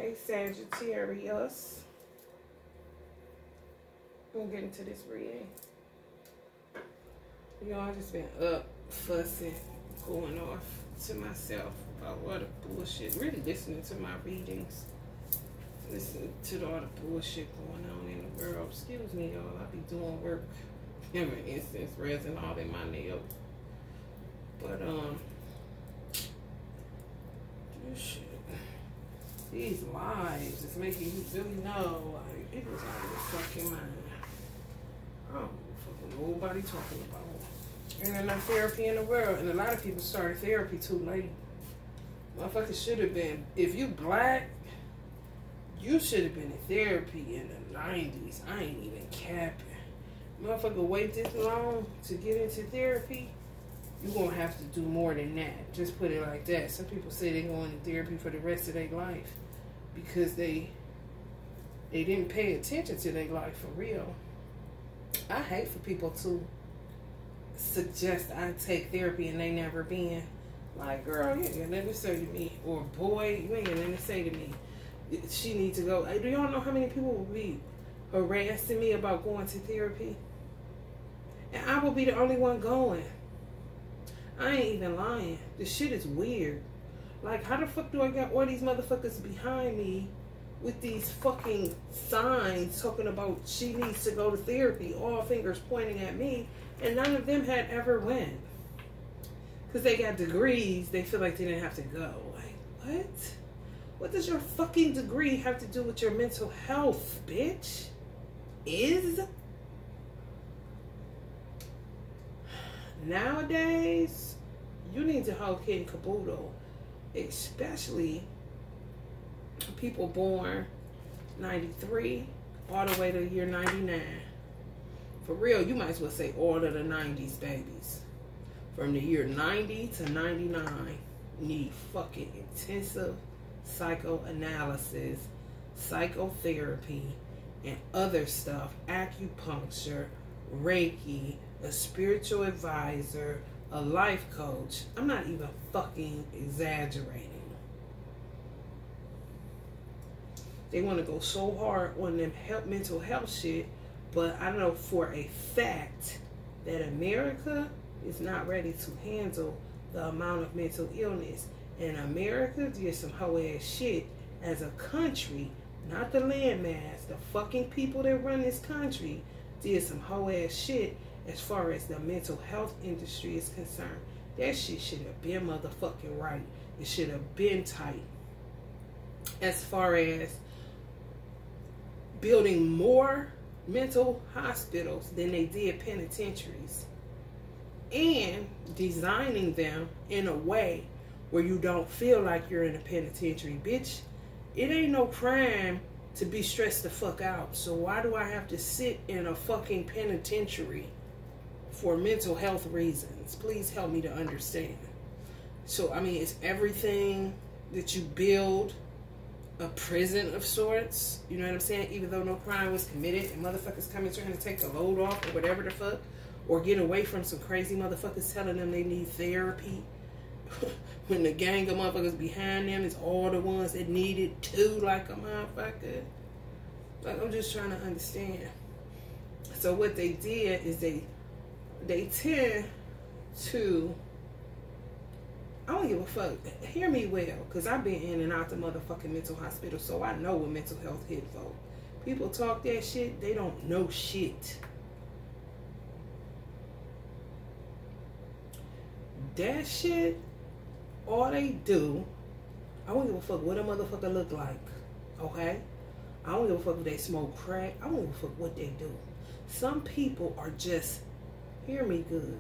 Hey, Sagittarius. We'll get into this reading. Y'all, I just been up, fussing, going off to myself about all the bullshit. Really listening to my readings. Listening to all the bullshit going on in the world. Excuse me, y'all. I be doing work. For instance, resin all in my nails. But, this shit. These lives is making you really know, like, it was out of your fucking mind. I don't fucking know nobody talking about. And there's enough therapy in the world. And a lot of people started therapy too late. Motherfuckers should have been, if you black, you should have been in therapy in the 90s. I ain't even capping. Motherfucker wait this long to get into therapy, you're going to have to do more than that. Just put it like that. Some people say they're going to therapy for the rest of their life because they didn't pay attention to their life for real. I hate for people to suggest I take therapy and they never been. Like, girl, you ain't got nothing to say to me. Or, boy, you ain't got nothing to say to me. She needs to go. Do y'all know how many people will be harassing me about going to therapy? And I will be the only one going. I ain't even lying. This shit is weird. Like, how the fuck do I got all these motherfuckers behind me with these fucking signs talking about she needs to go to therapy, all fingers pointing at me, and none of them had ever went. Because they got degrees, they feel like they didn't have to go. Like, what? What does your fucking degree have to do with your mental health, bitch? Nowadays, you need to hold kid and caboodle, especially people born 93 all the way to year 99. For real, you might as well say all of the 90s babies. From the year 90 to 99, need fucking intensive psychoanalysis, psychotherapy, and other stuff, acupuncture, Reiki, a spiritual advisor, a life coach. I'm not even fucking exaggerating. They want to go so hard on them mental health shit, but I know for a fact that America is not ready to handle the amount of mental illness. And America did some hoe ass shit as a country, not the landmass. The fucking people that run this country did some hoe ass shit as far as the mental health industry is concerned. That shit should have been motherfucking right. It should have been tight. As far as building more mental hospitals than they did penitentiaries. And designing them in a way where you don't feel like you're in a penitentiary. Bitch, it ain't no crime to be stressed the fuck out. So why do I have to sit in a fucking penitentiary for mental health reasons? Please help me to understand. So, I mean, it's everything that you build a prison of sorts. You know what I'm saying? Even though no crime was committed and motherfuckers coming trying to take the load off or whatever the fuck. Or get away from some crazy motherfuckers telling them they need therapy. When the gang of motherfuckers behind them is all the ones that need it too, like a motherfucker. Like, I'm just trying to understand. So what they did is they tend to, I don't give a fuck. Hear me well, because I've been in and out the motherfucking mental hospital, so I know what mental health hit for. People talk that shit, they don't know shit. That shit, all they do, I don't give a fuck what a motherfucker look like, okay? I don't give a fuck if they smoke crack. I don't give a fuck what they do. Some people are just, hear me good,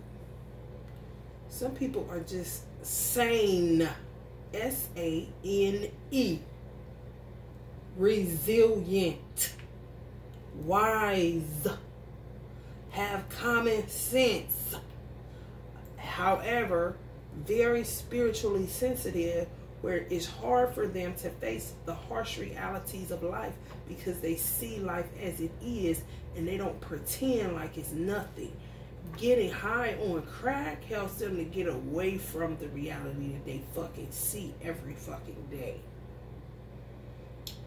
some people are just sane, S-A-N-E, resilient, wise, have common sense. However, very spiritually sensitive, where it's hard for them to face the harsh realities of life because they see life as it is and they don't pretend like it's nothing. Getting high on crack helps them to get away from the reality that they fucking see every fucking day.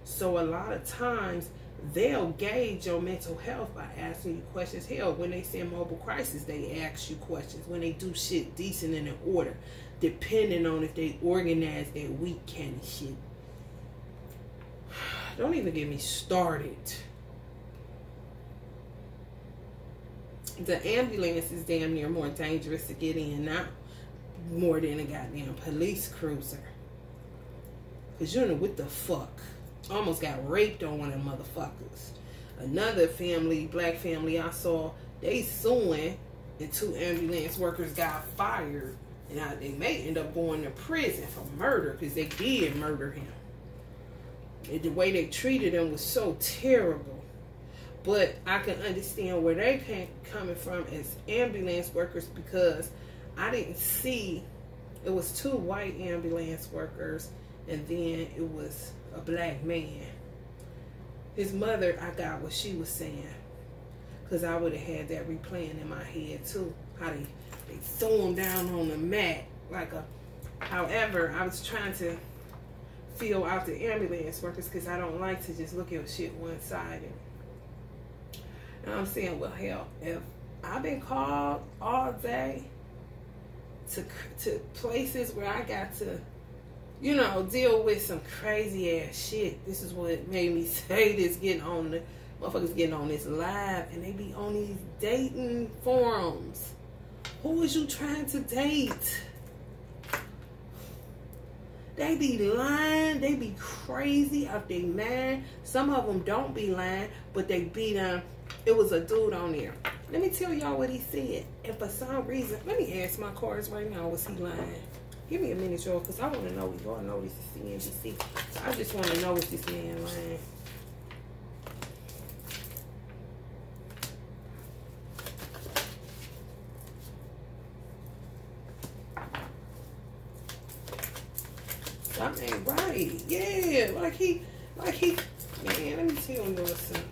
So a lot of times they'll gauge your mental health by asking you questions. Hell, when they send mobile crisis, they ask you questions. When they do shit decent and in order, depending on if they organize their week kind of shit. Don't even get me started. The ambulance is damn near more dangerous to get in now, more than a goddamn police cruiser. Cause you know what the fuck. Almost got raped on one of them motherfuckers. Another family, black family I saw, they suing, and 2 ambulance workers got fired. And they may end up going to prison for murder because they did murder him. And the way they treated him was so terrible. But I can understand where they coming from as ambulance workers, because I didn't see, it was 2 white ambulance workers and then it was a black man. His mother, I got what she was saying, because I would have had that replaying in my head too, how they threw him down on the mat like a, however, I was trying to feel out the ambulance workers, because I don't like to just look at shit one-sided. And I'm saying, well, hell, if I've been called all day to places where I got to, you know, deal with some crazy ass shit. This is what made me say this, getting on the motherfuckers getting on this live, and they be on these dating forums. Who is you trying to date? They be lying. They be crazy out their mind. Some of them don't be lying, but they be them. It was a dude on there. Let me tell y'all what he said. And for some reason, let me ask my cards right now, was he lying? Give me a minute, y'all, because I want to know. Y'all know this is CNBC. So I just want to know if this man lying. Something ain't right. Yeah, like he, man, let me tell you something.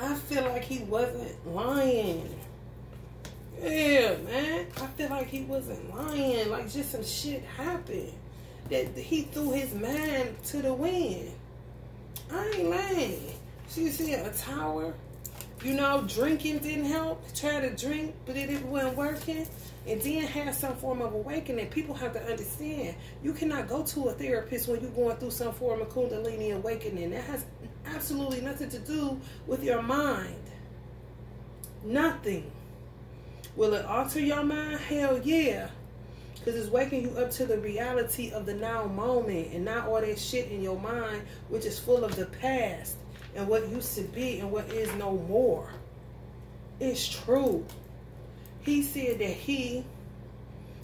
I feel like he wasn't lying. Yeah, man. I feel like he wasn't lying. Like, just some shit happened that he threw his mind to the wind. I ain't lying. So you see a tower, you know, drinking didn't help. Try to drink, but it wasn't working. And then have some form of awakening. People have to understand, you cannot go to a therapist when you're going through some form of Kundalini awakening. That has absolutely nothing to do with your mind. Nothing. Will it alter your mind? Hell yeah. Because it's waking you up to the reality of the now moment, and not all that shit in your mind, which is full of the past and what used to be and what is no more. It's true. He said that he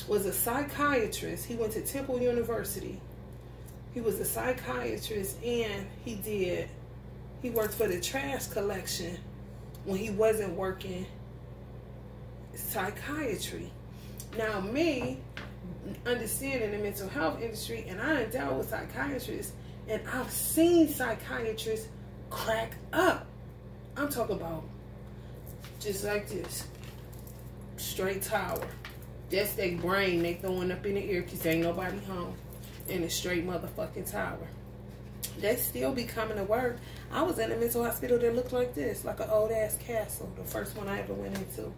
was a psychiatrist. He went to Temple University. He was a psychiatrist, and he worked for the trash collection when he wasn't working psychiatry. Now, me understanding the mental health industry, and I done dealt with psychiatrists, and I've seen psychiatrists crack up. I'm talking about just like this. Straight tower. That's their brain they throwing up in the air because ain't nobody home. In a straight motherfucking tower. They still be coming to work. I was in a mental hospital that looked like this, like an old ass castle. The first one I ever went into.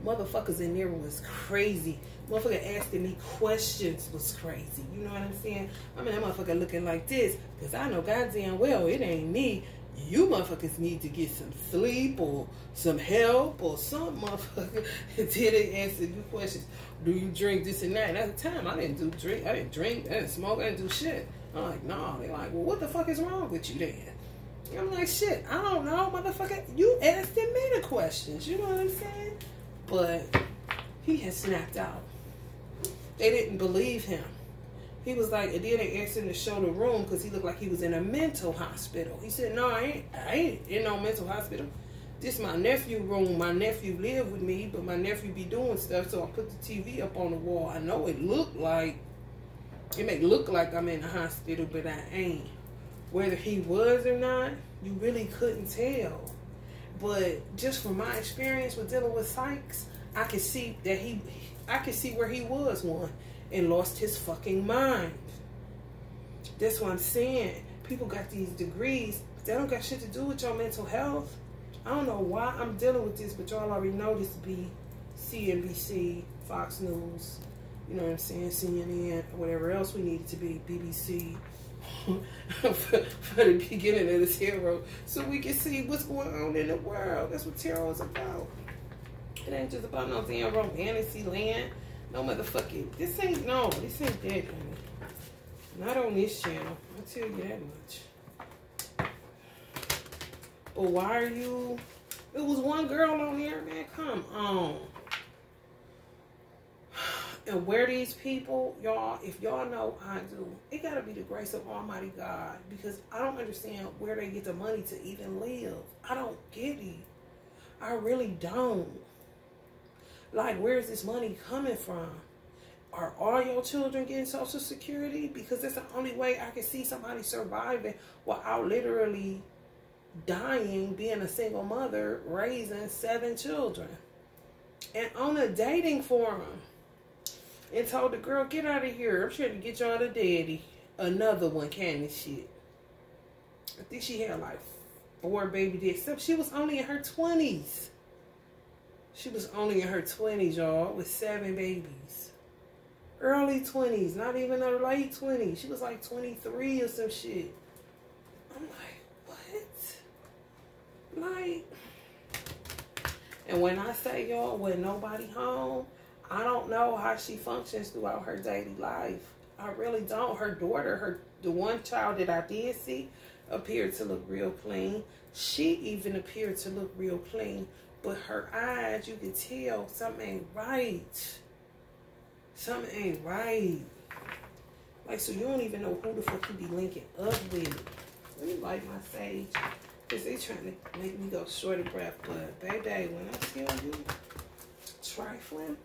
Motherfuckers in there was crazy. Motherfucker asking me questions was crazy. You know what I'm saying? I mean, that motherfucker looking like this, because I know goddamn well it ain't me. You motherfuckers need to get some sleep or some help or some motherfucker. Until they answer you questions. Do you drink this and that? And at the time, I didn't drink, I didn't smoke, I didn't do shit. I'm like, no. They're like, well, what the fuck is wrong with you then? And I'm like, shit, I don't know, motherfucker. You asking me the questions. You know what I'm saying? But he had snapped out. They didn't believe him. He was like, and then they asked him to show the room because he looked like he was in a mental hospital. He said, no, I ain't in no mental hospital. This my nephew room. My nephew live with me, but my nephew be doing stuff, so I put the TV up on the wall. I know it may look like I'm in a hospital, but I ain't. Whether he was or not, you really couldn't tell. But just from my experience with dealing with psychs, I could see that I could see where he was one and lost his fucking mind. That's what I'm saying. People got these degrees, but they don't got shit to do with your mental health. I don't know why I'm dealing with this, but y'all already know this to be CNBC, Fox News, you know what I'm saying, CNN, whatever else we need it to be, BBC, for the beginning of this tarot, so we can see what's going on in the world. That's what tarot is about. It ain't just about no damn romantic land. No motherfucking, this ain't that, honey. Not on this channel, I'll tell you that much. But why are you, it was one girl on here, man, come on. And where these people, y'all, if y'all know I do, it gotta be the grace of Almighty God, because I don't understand where they get the money to even live. I don't get it. I really don't. Like, where's this money coming from? Are all your children getting Social Security? Because that's the only way I can see somebody surviving without literally dying, being a single mother, raising 7 children. And on a dating forum. And told the girl, get out of here. I'm trying to get y'all the daddy. Another one came and shit. I think she had like 4 baby daddies. Except she was only in her 20s. She was only in her 20s, y'all, with 7 babies. Early 20s, not even her late 20s. She was like 23 or some shit. I'm like, what? Like, and when I say, y'all, with nobody home, I don't know how she functions throughout her daily life. I really don't. Her daughter, the one child that I did see, appeared to look real clean. She even appeared to look real clean. But her eyes, you can tell something ain't right. Something ain't right. Like, so you don't even know who the fuck you be linking up with. Let me light my sage. Because they trying to make me go short of breath. But, baby, when I tell you, trifling,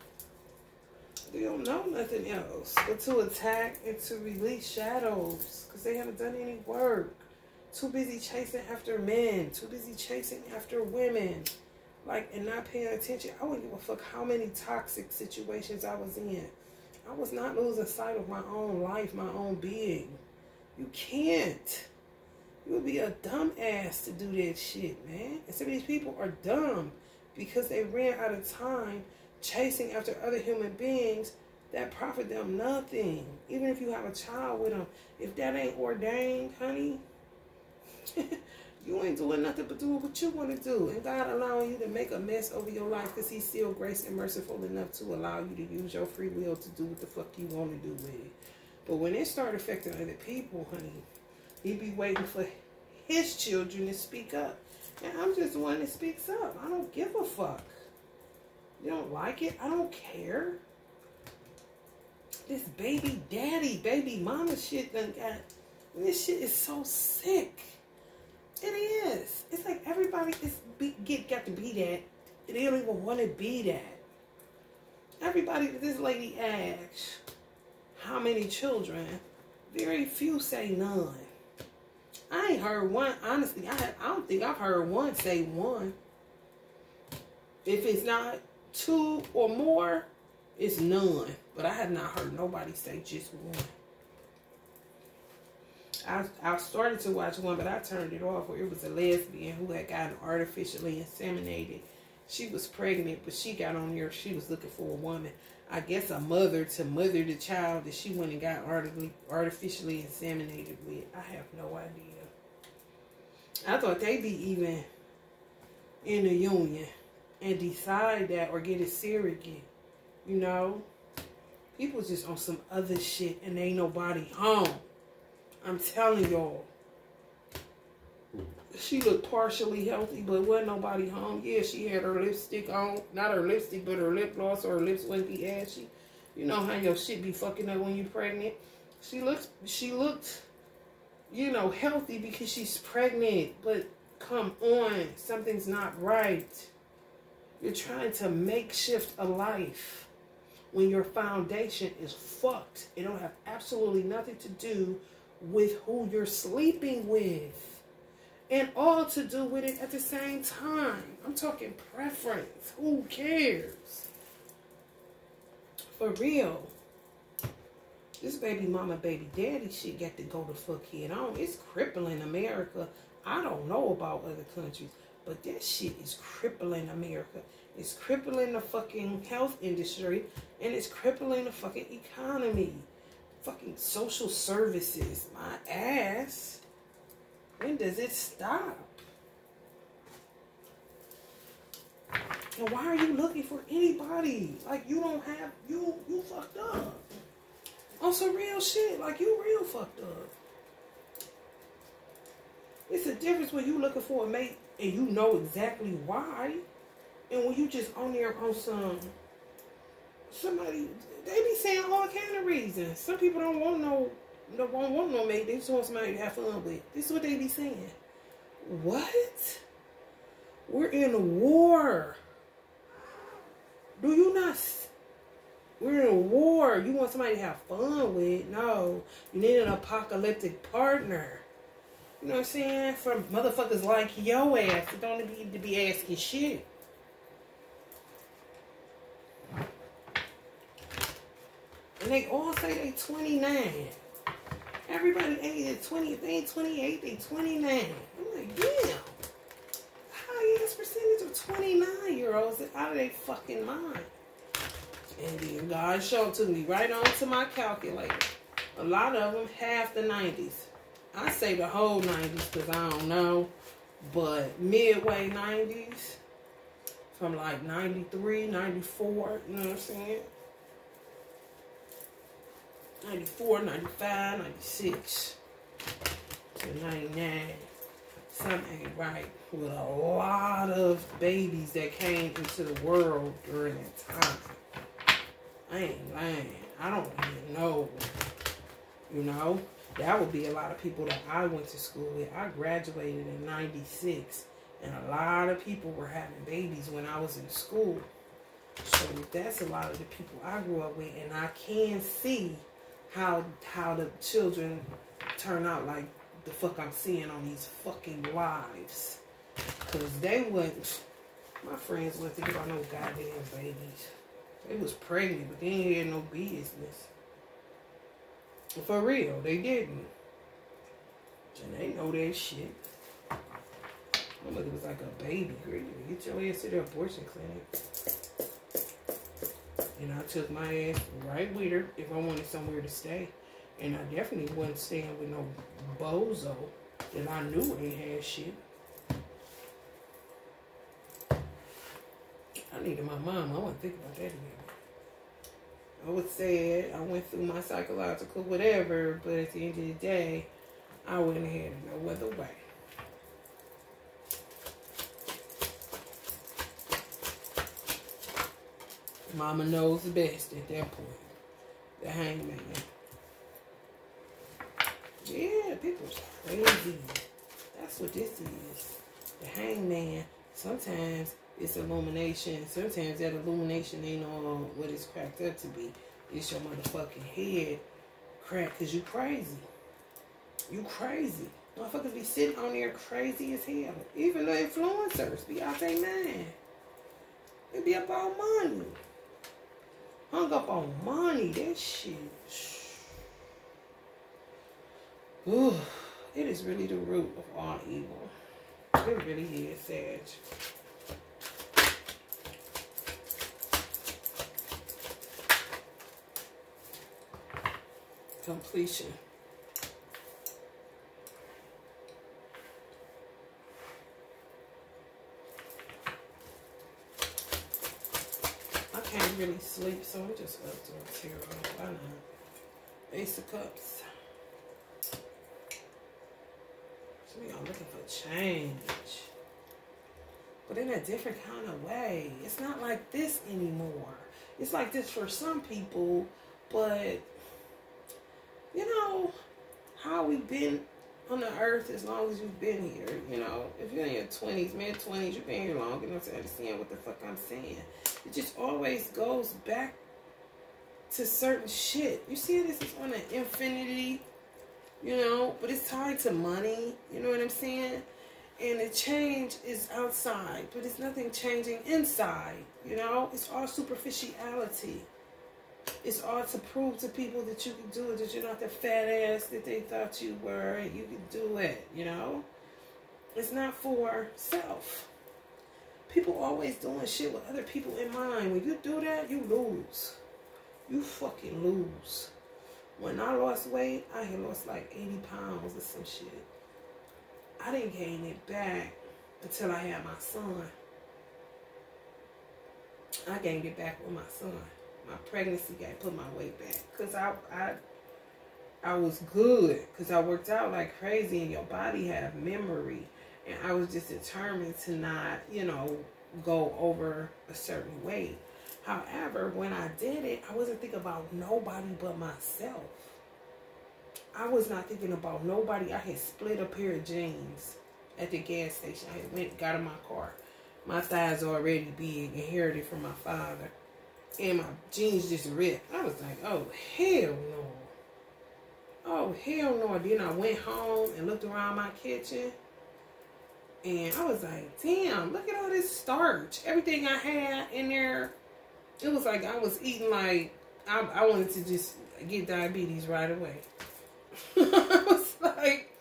they don't know nothing else but to attack and to release shadows. Because they haven't done any work. Too busy chasing after men. Too busy chasing after women. Like, and not paying attention. I wouldn't give a fuck how many toxic situations I was in. I was not losing sight of my own life, my own being. You can't. You would be a dumb ass to do that shit, man. And some of these people are dumb because they ran out of time chasing after other human beings that profit them nothing. Even if you have a child with them, if that ain't ordained, honey, you ain't doing nothing but doing what you want to do. And God allowing you to make a mess over your life because he's still grace and merciful enough to allow you to use your free will to do what the fuck you want to do with it. But when it start affecting other people, honey, he be waiting for his children to speak up. And I'm just the one that speaks up. I don't give a fuck. You don't like it? I don't care. This baby daddy, baby mama shit done got... This shit is so sick. It is. It's like everybody got to be that. They don't even want to be that. Everybody that this lady asks how many children, very few say none. I ain't heard one. Honestly, I don't think I've heard one say one. If it's not 2 or more, it's none. But I have not heard nobody say just one. I started to watch one, but I turned it off, where it was a lesbian who had gotten artificially inseminated. She was pregnant, but she got on here. She was looking for a woman. I guess a mother to mother the child that she went and got artificially inseminated with. I have no idea. I thought they'd be even in a union and decide that or get a surrogate. You know? People just on some other shit and ain't nobody home. I'm telling y'all. She looked partially healthy, but wasn't nobody home. Yeah, she had her lipstick on. Not her lipstick, but her lip gloss, or her lips wouldn't be ashy. You know how your shit be fucking up when you're pregnant. She looked, you know, healthy because she's pregnant. But come on, something's not right. You're trying to makeshift a life when your foundation is fucked. It don't have absolutely nothing to do with who you're sleeping with, and all to do with it at the same time. I'm talking preference. Who cares? For real. This baby mama, baby daddy shit got to go the fuck head on. It's crippling America. I don't know about other countries, but that shit is crippling America. It's crippling the fucking health industry, and it's crippling the fucking economy. Fucking social services. My ass. When does it stop? And why are you looking for anybody? Like, you don't have, you fucked up. On some real shit. Like, you real fucked up. It's a difference when you looking for a mate and you know exactly why. And when you just on there on somebody, they be saying all kind of reasons. Some people don't want no mate. They just want somebody to have fun with. This is what they be saying. What? We're in a war. Do you not? We're in a war. You want somebody to have fun with? No. You need an apocalyptic partner. You know what I'm saying? From motherfuckers like your ass that don't need to be asking shit. And they all say they 29. Everybody ain't 20. If they ain't 28, they 29. I'm like, damn. Highest percentage of 29-year-olds is out of their fucking mind. And then God showed to me right onto my calculator. A lot of them half the 90s. I say the whole 90s because I don't know. But midway 90s. From like 93, 94. You know what I'm saying? 94, 95, 96. To 99. Something ain't right with a lot of babies that came into the world during that time. I ain't lying. I don't even know. You know, that would be a lot of people that I went to school with. I graduated in 96, and a lot of people were having babies when I was in school. So that's a lot of the people I grew up with, and I can see how the children turn out like the fuck I'm seeing on these fucking lives. Because they wouldn't, my friends wouldn't think about no goddamn babies. They was pregnant, but they ain't had no business. For real, they didn't. And they know that shit. My mother was like a baby, girl. Get your ass to the abortion clinic. And I took my ass right with her if I wanted somewhere to stay. And I definitely wasn't staying with no bozo that I knew ain't had shit. I needed my mom. I wasn't thinking about that again. I was sad. I went through my psychological whatever, but at the end of the day, I went ahead and no other way. Mama knows best at that point. The hangman. Yeah, people's crazy. That's what this is. The hangman. Sometimes it's illumination. Sometimes that illumination ain't on what it's cracked up to be. It's your motherfucking head cracked because you crazy. You crazy. Motherfuckers be sitting on there crazy as hell. Even the influencers be out there, man. They be up on money. Hung up on money. That shit. Ooh, it is really the root of all evil. It really is, Sag. Completion. I can't really sleep, so I'm just up to a tear. Why not? Ace of Cups. So we are looking for change. But in a different kind of way. It's not like this anymore. It's like this for some people, but you know, how we've been on the earth as long as you've been here. You know, if you're in your 20s, mid-20s, you've been here long enough to understand what the fuck I'm saying. It just always goes back to certain shit. You see, this is on an infinity, you know, but it's tied to money. You know what I'm saying? And the change is outside, but it's nothing changing inside. You know, it's all superficiality. It's all to prove to people that you can do it, that you're not the fat ass that they thought you were, and you can do it, you know? It's not for self. People always doing shit with other people in mind. When you do that, you lose. You fucking lose. When I lost weight, I had lost like 80 pounds or some shit. I didn't gain it back until I had my son. I gained it back with my son. My pregnancy put my weight back. Because I was good. Because I worked out like crazy, and your body have memory. And I was just determined to not, you know, go over a certain weight. However, when I did it, I wasn't thinking about nobody but myself. I was not thinking about nobody. I had split a pair of jeans at the gas station. I had got in my car. My thighs already big, inherited from my father. And my jeans just ripped. I was like, oh, hell no. Oh, hell no. Then I went home and looked around my kitchen. And I was like, damn, look at all this starch. Everything I had in there, it was like I was eating like, I wanted to just get diabetes right away. I was like,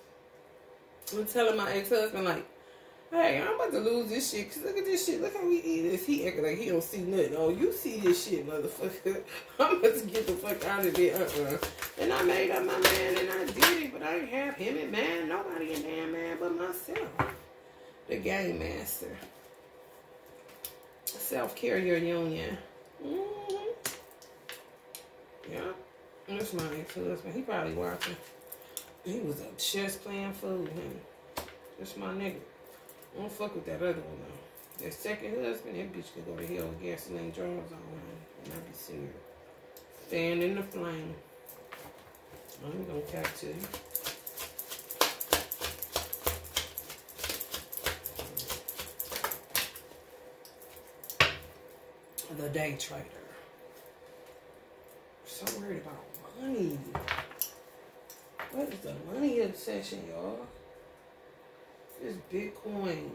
I'm telling my ex-husband, like, hey, I'm about to lose this shit. Cause look at this shit. Look how we eat this. He acting like he don't see nothing. Oh, you see this shit, motherfucker. I'm about to get the fuck out of there. And I made up my man and I did it. But I didn't have him in man. Nobody in damn man but myself. The game master. Self-carrier union. Mm-hmm. Yeah. That's my ex-husband. He probably watching. He was a chess playing fool. That's my nigga. I don't fuck with that other one though. That second husband, that bitch could go to hell with gasoline drawers on him. And I be seeing her fan in the flame. I'm gonna catch you. The day trader. So worried about money. What is the money obsession, y'all? It's Bitcoin.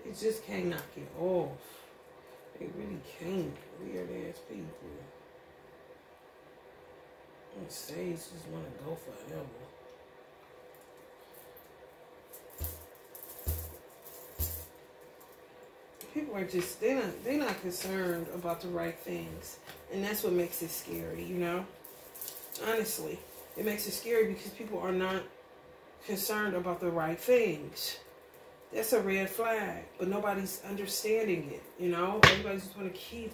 They just can't knock it off. They really can't. Weird ass people. On stage just want to go forever. People are just, they're not concerned about the right things. And that's what makes it scary, you know? Honestly. It makes it scary because people are not concerned about the right things. That's a red flag. But nobody's understanding it, you know? Everybody just want to keep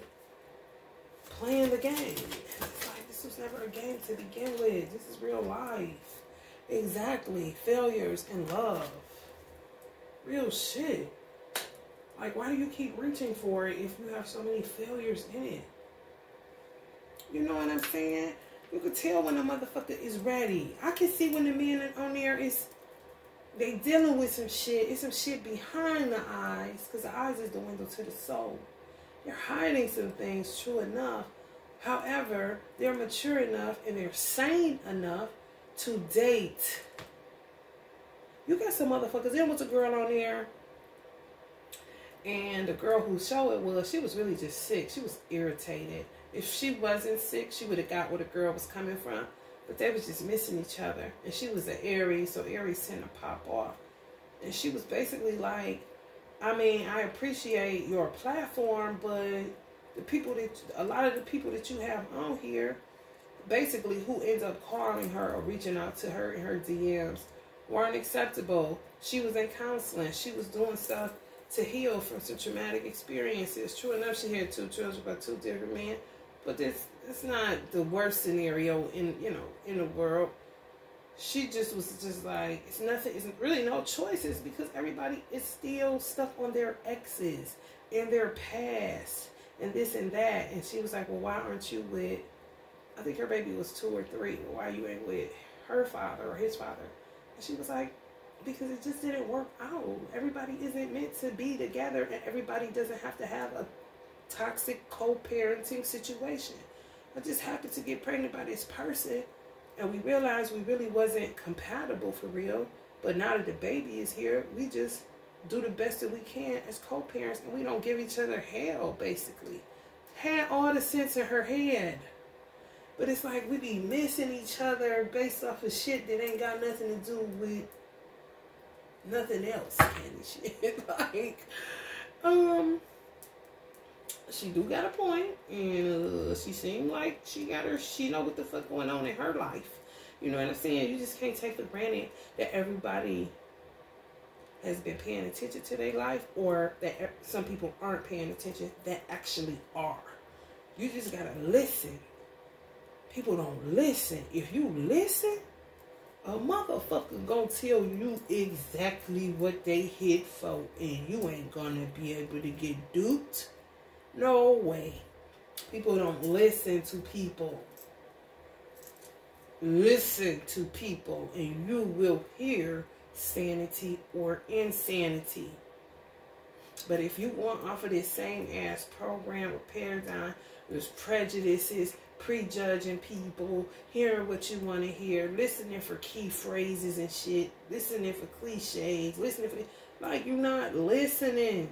playing the game. It's like, this was never a game to begin with. This is real life. Exactly. Failures in love. Real shit. Like, why do you keep reaching for it if you have so many failures in it? You know what I'm saying? You can tell when a motherfucker is ready. I can see when the men on there they dealing with some shit. It's some shit behind the eyes. Because the eyes is the window to the soul. They're hiding some things, true enough. However, they're mature enough and they're sane enough to date. You got some motherfuckers. There was a girl on there. And the girl whose show it was, she was really just sick. She was irritated. If she wasn't sick, she would have got where the girl was coming from. But they was just missing each other. And she was an Aries, so Aries tend to pop off. And she was basically like, I mean, I appreciate your platform, but a lot of the people that you have on here, basically who ends up calling her or reaching out to her in her DMs, weren't acceptable. She was in counseling. She was doing stuff to heal from some traumatic experiences. True enough, she had 2 children by 2 different men, but it's not the worst scenario in the world. She just was just like, it's nothing. It's really no choices because everybody is still stuck on their exes and their past and this and that. And she was like, well, why aren't you with? I think her baby was 2 or 3. Well, why you ain't with her father or his father? And she was like, because it just didn't work out. Everybody isn't meant to be together, and everybody doesn't have to have a toxic co-parenting situation. I just happened to get pregnant by this person, and we realized we really wasn't compatible for real. But now that the baby is here, we just do the best that we can as co-parents, and we don't give each other hell, basically. Had all the sense in her head. But it's like we be missing each other based off of shit that ain't got nothing to do with nothing else kind of shit. Like, she do got a point, and she seemed like she know what the fuck going on in her life. You know what I'm saying? You just can't take for granted that everybody has been paying attention to their life, or that some people aren't paying attention that actually are. You just gotta listen. People don't listen. If you listen, a motherfucker gonna tell you exactly what they hit for, and you ain't gonna be able to get duped. No way. People don't listen to people. Listen to people, and you will hear sanity or insanity. But if you want off of this same ass program or paradigm, there's prejudices, prejudging people, hearing what you want to hear, listening for key phrases and shit, listening for cliches, listening for, like, you're not listening.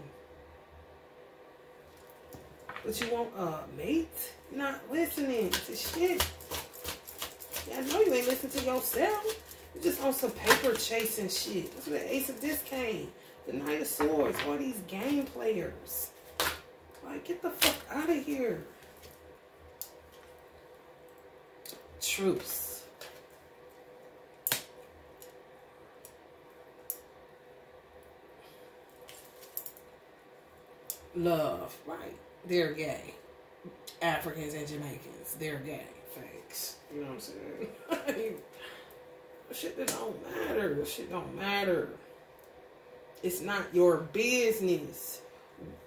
But you want a mate? You're not listening to shit. Yeah, I know you ain't listening to yourself. You just on some paper chasing shit. That's where the Ace of Discs came. The Knight of Swords. All these game players. Like, get the fuck out of here. Truce. Love. Right. They're gay. Africans and Jamaicans. They're gay. Thanks. You know what I'm saying? Shit that don't matter. Shit don't matter. It's not your business.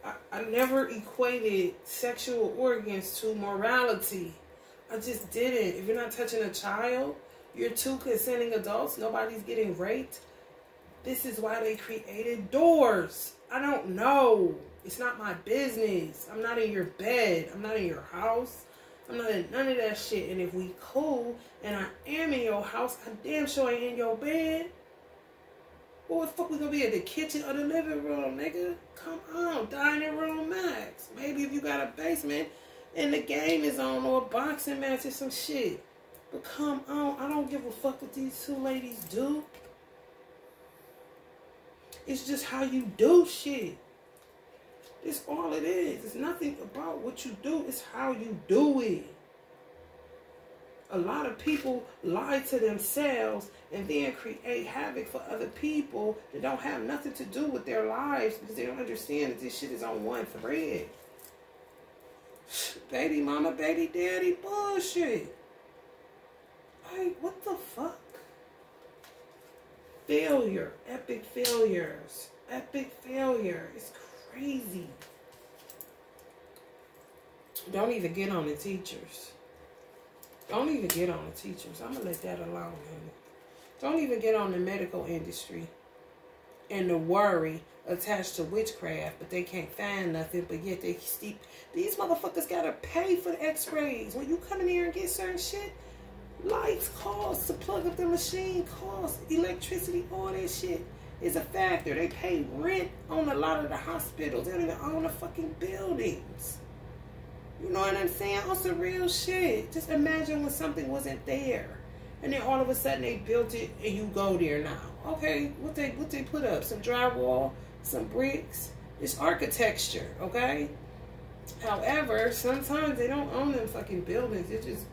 I never equated sexual organs to morality. I just didn't. If you're not touching a child, you're two consenting adults. Nobody's getting raped. This is why they created doors. I don't know. It's not my business. I'm not in your bed. I'm not in your house. I'm not in none of that shit. And if we cool and I am in your house, I damn sure ain't in your bed. What the fuck we gonna be at the kitchen or the living room, nigga? Come on, dining room max. Maybe if you got a basement and the game is on, or a boxing match or some shit. But come on, I don't give a fuck what these two ladies do. It's just how you do shit. It's all it is. It's nothing about what you do. It's how you do it. A lot of people lie to themselves and then create havoc for other people that don't have nothing to do with their lives because they don't understand that this shit is on one thread. Baby mama, baby daddy bullshit. Like, what the fuck? Failure. Epic failures. Epic failure. It's crazy. Don't even get on the teachers. Don't even get on the teachers. I'm going to let that alone, honey. Don't even get on the medical industry and the worry attached to witchcraft, but they can't find nothing, but yet they steep. These motherfuckers got to pay for the x-rays. When you come in here and get certain shit, lights cost, to plug up the machine cost, electricity, all that shit is a factor. They pay rent on a lot of the hospitals. They don't even own the fucking buildings. You know what I'm saying? On some real shit. Just imagine when something wasn't there, and then all of a sudden they built it, and you go there now. Okay, what they put up? Some drywall, some bricks. It's architecture, okay? However, sometimes they don't own them fucking buildings. They're just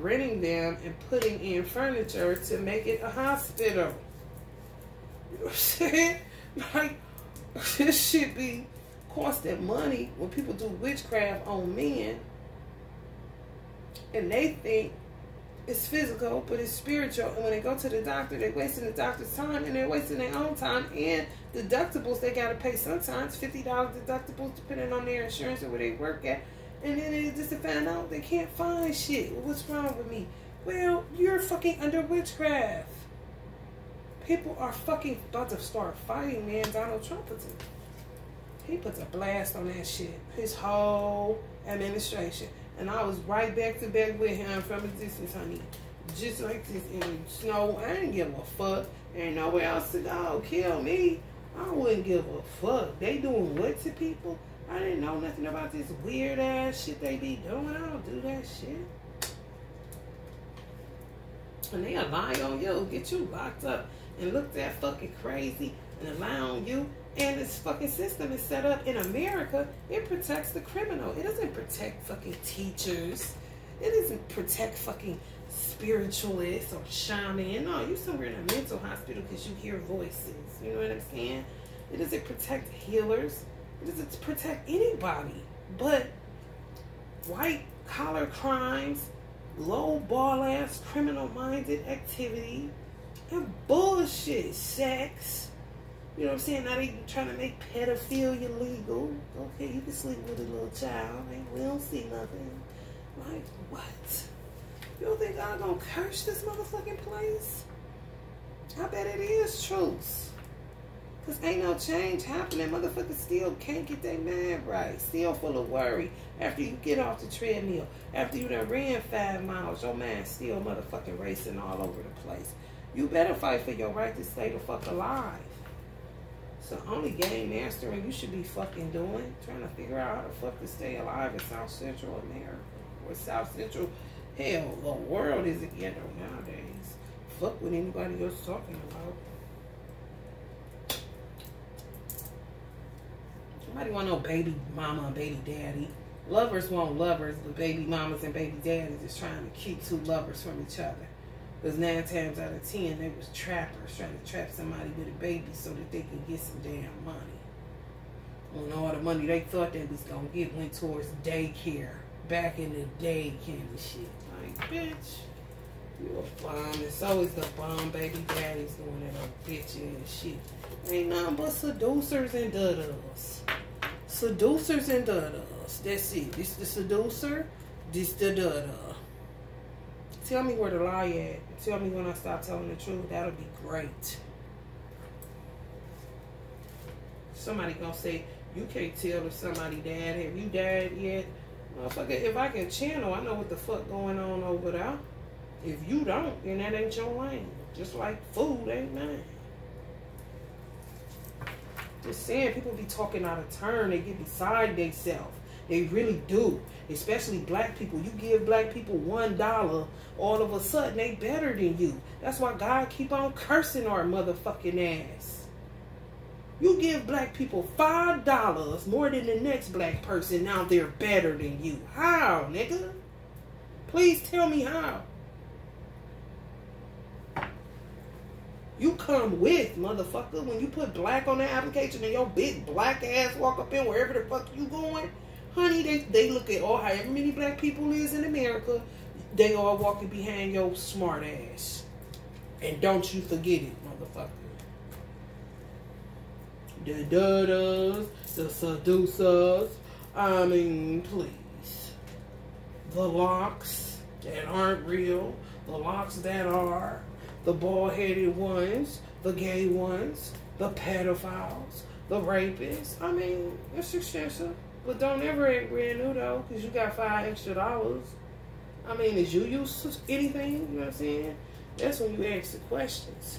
renting them and putting in furniture to make it a hospital. You know what I'm saying? Like, this shit be costing money when people do witchcraft on men, and they think it's physical, but it's spiritual. And when they go to the doctor, they're wasting the doctor's time, and they're wasting their own time and deductibles. They got to pay sometimes $50 deductibles depending on their insurance or where they work at. And then they just to find out they can't find shit. Well, what's wrong with me? Well, you're fucking under witchcraft. People are fucking about to start fighting, man. Donald Trump puts it. He puts a blast on that shit. His whole administration. And I was right back to back with him from a distance, honey. Just like this in snow. I didn't give a fuck. Ain't nowhere else to go. Kill me. I wouldn't give a fuck. They doing what to people? I didn't know nothing about this weird ass shit they be doing. I don't do that shit. And they'll lie on you, get you locked up and look that fucking crazy and lie on you. And this fucking system is set up in America. It protects the criminal. It doesn't protect fucking teachers. It doesn't protect fucking spiritualists or shaman. No, you somewhere in a mental hospital because you hear voices. You know what I'm saying? It doesn't protect healers. It doesn't protect anybody. But white collar crimes, low ball ass criminal minded activity, and bullshit, sex. You know what I'm saying? Now they trying to make pedophilia legal. Okay, you can sleep with a little child. And we don't see nothing. Like, what? You don't think God gonna curse this motherfucking place? I bet it is truth. Because ain't no change happening. Motherfuckers still can't get their mind right. Still full of worry. After you get off the treadmill, after you done ran 5 miles, your mind's still motherfucking racing all over the place. You better fight for your right to stay the fuck alive. It's the only game mastering you should be fucking doing. Trying to figure out how the fuck to stay alive in South Central America. Or South Central, hell, the world is together nowadays. Fuck what anybody else talking about. Somebody want no baby mama and baby daddy. Lovers want lovers, but baby mamas and baby daddies is trying to keep 2 lovers from each other. Because 9 times out of 10, they was trappers trying to trap somebody with a baby so that they can get some damn money. When all the money they thought they was going to get went towards daycare. Back in the day kind of shit. Like, bitch, you a bum. It's always the bum baby daddies doing that old bitch ass shit. Ain't nothing but seducers and da-das. Seducers and da-das. That's it. This the seducer. This the da-da. Tell me where the lie at. Tell me when I stop telling the truth. That'll be great. Somebody gonna say, you can't tell if somebody died. Have you died yet? Motherfucker, if I can channel, I know what the fuck going on over there. If you don't, then that ain't your lane. Just like food ain't mine. Just saying, people be talking out of turn. They get beside themselves. They really do. Especially black people. You give black people $1, all of a sudden they better than you. That's why God keep on cursing our motherfucking ass. You give black people $5 more than the next black person. Now they're better than you. How, nigga? Please tell me how. You come with, motherfucker. When you put black on the application and your big black ass walk up in wherever the fuck you going, honey, they look at all however many black people is in America, they all walking behind your smart ass. And don't you forget it, motherfucker. The da-das, the seducers, I mean, please. The locks that aren't real, the locks that are, the bald-headed ones, the gay ones, the pedophiles, the rapists. I mean, it's expensive. But don't ever act brand new, though, because you got $5 extra. I mean, is you used to anything? You know what I'm saying? That's when you ask the questions.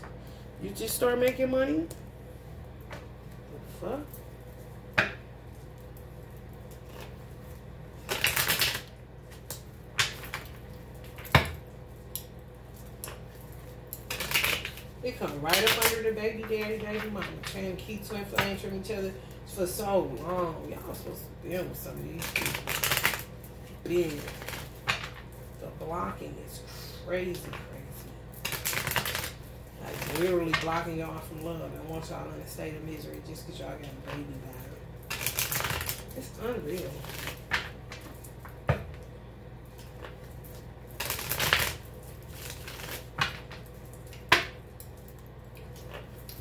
You just start making money? Fuck. They come right up under the baby daddy, baby mama, trying to keep twin flames from each other for so long. Y'all supposed to deal with some of these people. Big. The blocking is crazy, crazy. Like literally blocking y'all from love and want y'all in a state of misery just because y'all got a baby battle. It's unreal.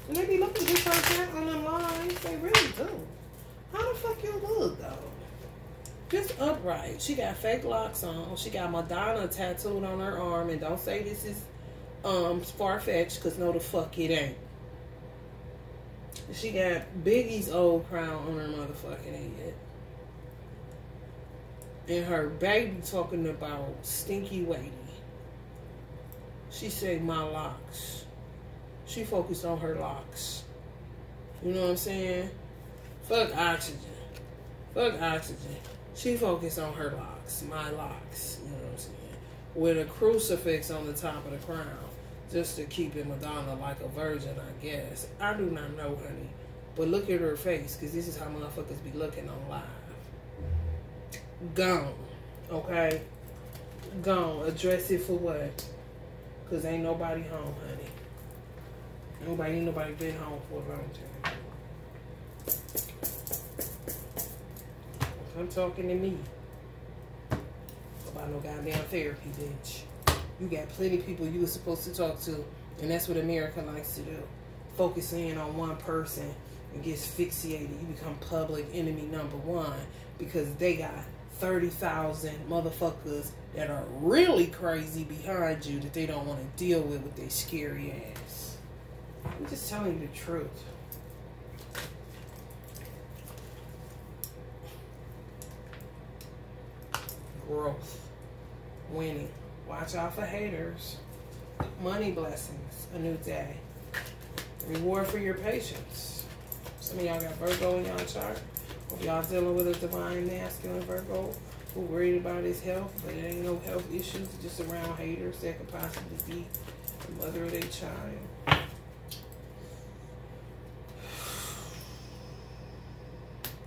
And they be looking just like that on them lines. They really do. How the fuck you look, though? Just upright. She got fake locks on. She got Madonna tattooed on her arm. And don't say this is far-fetched, because no the fuck it ain't. She got Biggie's old crown on her motherfucking head. And her baby talking about stinky weighty. She said my locks. She focused on her locks. You know what I'm saying? Fuck oxygen. Fuck oxygen. She focused on her locks, my locks. You know what I'm saying? With a crucifix on the top of the crown, just to keep it Madonna like a virgin, I guess. I do not know, honey. But look at her face, because this is how motherfuckers be looking on live. Gone. Okay? Gone. Address it for what? Because ain't nobody home, honey. Ain't nobody been home for a long time. I'm talking to me. About no goddamn therapy, bitch. You got plenty of people you were supposed to talk to, and that's what America likes to do. Focus in on one person and gets fixated. You become public enemy number one because they got 30,000 motherfuckers that are really crazy behind you that they don't want to deal with their scary ass. I'm just telling you the truth. Growth. Winning. Watch out for haters. Money blessings. A new day. Reward for your patience. Some of y'all got Virgo in y'all chart. Hope y'all dealing with a divine masculine Virgo who worried about his health, but it ain't no health issues, just around haters that could possibly be the mother of their child.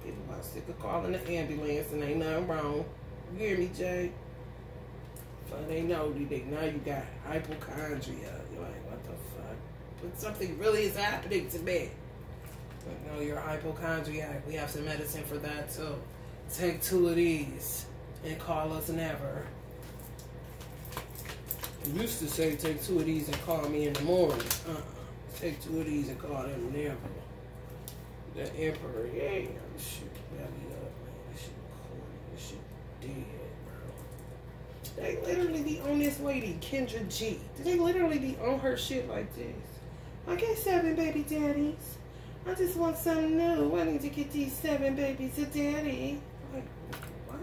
People about sick of calling the ambulance and ain't nothing wrong. You hear me, Jay? But they know now you got hypochondria. You're like, what the fuck? But something really is happening to me. Like, no, you're hypochondriac. We have some medicine for that too. Take 2 of these and call us never. I used to say take 2 of these and call me in the morning. Take 2 of these and call them never. The emperor, yeah, this shit belly up, man. This shit corny. This shit dead, bro. They literally be on this lady, Kendra G. They literally be on her shit like this. I got 7 baby daddies. I just want something new. I need to get these 7 babies a daddy. Like, what?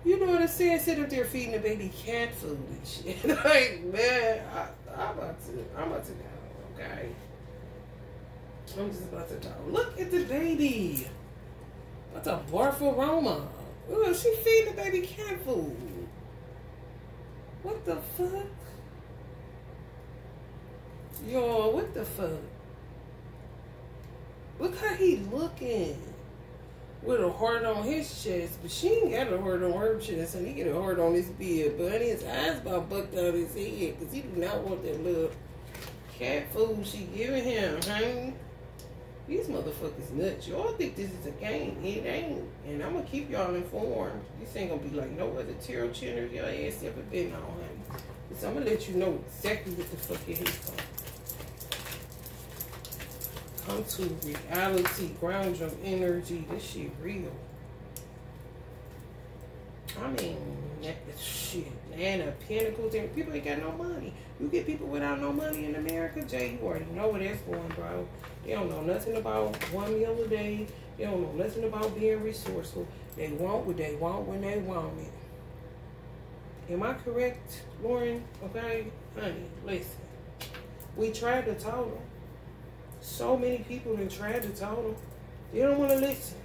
You know what I'm saying? Sit up there feeding the baby cat food and shit. Like, man, I'm about to go, okay? I'm just about to go. Look at the baby. That's a barf aroma. Ooh, she feeding the baby cat food. What the fuck? Yo, what the fuck? Look how he looking. With a heart on his chest, but she ain't got a heart on her chest, and he get a heart on his beard. But honey, his eyes about bucked out his head, because he do not want that little cat food she giving him, honey. These motherfuckers nuts. Y'all think this is a game. It ain't. And I'm going to keep y'all informed. This ain't going to be like no other tarot channel your ass ever been on, honey. So I'm going to let you know exactly what the fuck your head's on. Come to reality, ground your energy. This shit real. I mean, shit. Man, a pinnacle thing. People ain't got no money. You get people without no money in America, Jay, you already know where that's going, bro. They don't know nothing about 1 meal a day. They don't know nothing about being resourceful. They want what they want when they want it. Am I correct, Lauren? Okay? Honey, listen. We tried to tell them. So many people that tried to tell them. They don't want to listen.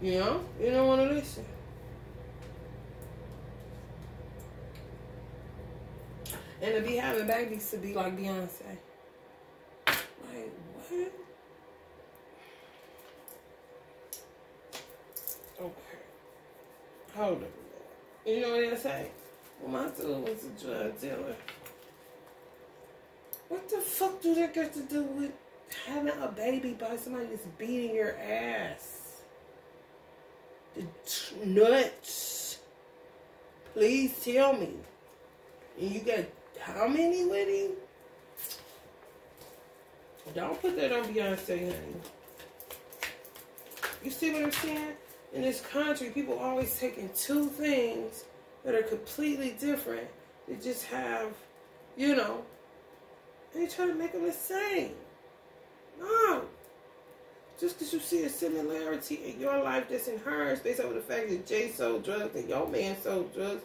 You know? They don't want to listen. And to be having babies to be like Beyonce. Like, what? Okay. Hold up. You know what they say? Well, my dude was a drug dealer. What the fuck do that got to do with having a baby by somebody that's beating your ass? The nuts. Please tell me. And you got how many with him? Don't put that on Beyonce, honey. You see what I'm saying? In this country, people always taking 2 things that are completely different. They just have, you know, they try to make them the same. No. Just because you see a similarity in your life that's in hers based on the fact that Jay sold drugs and your man sold drugs,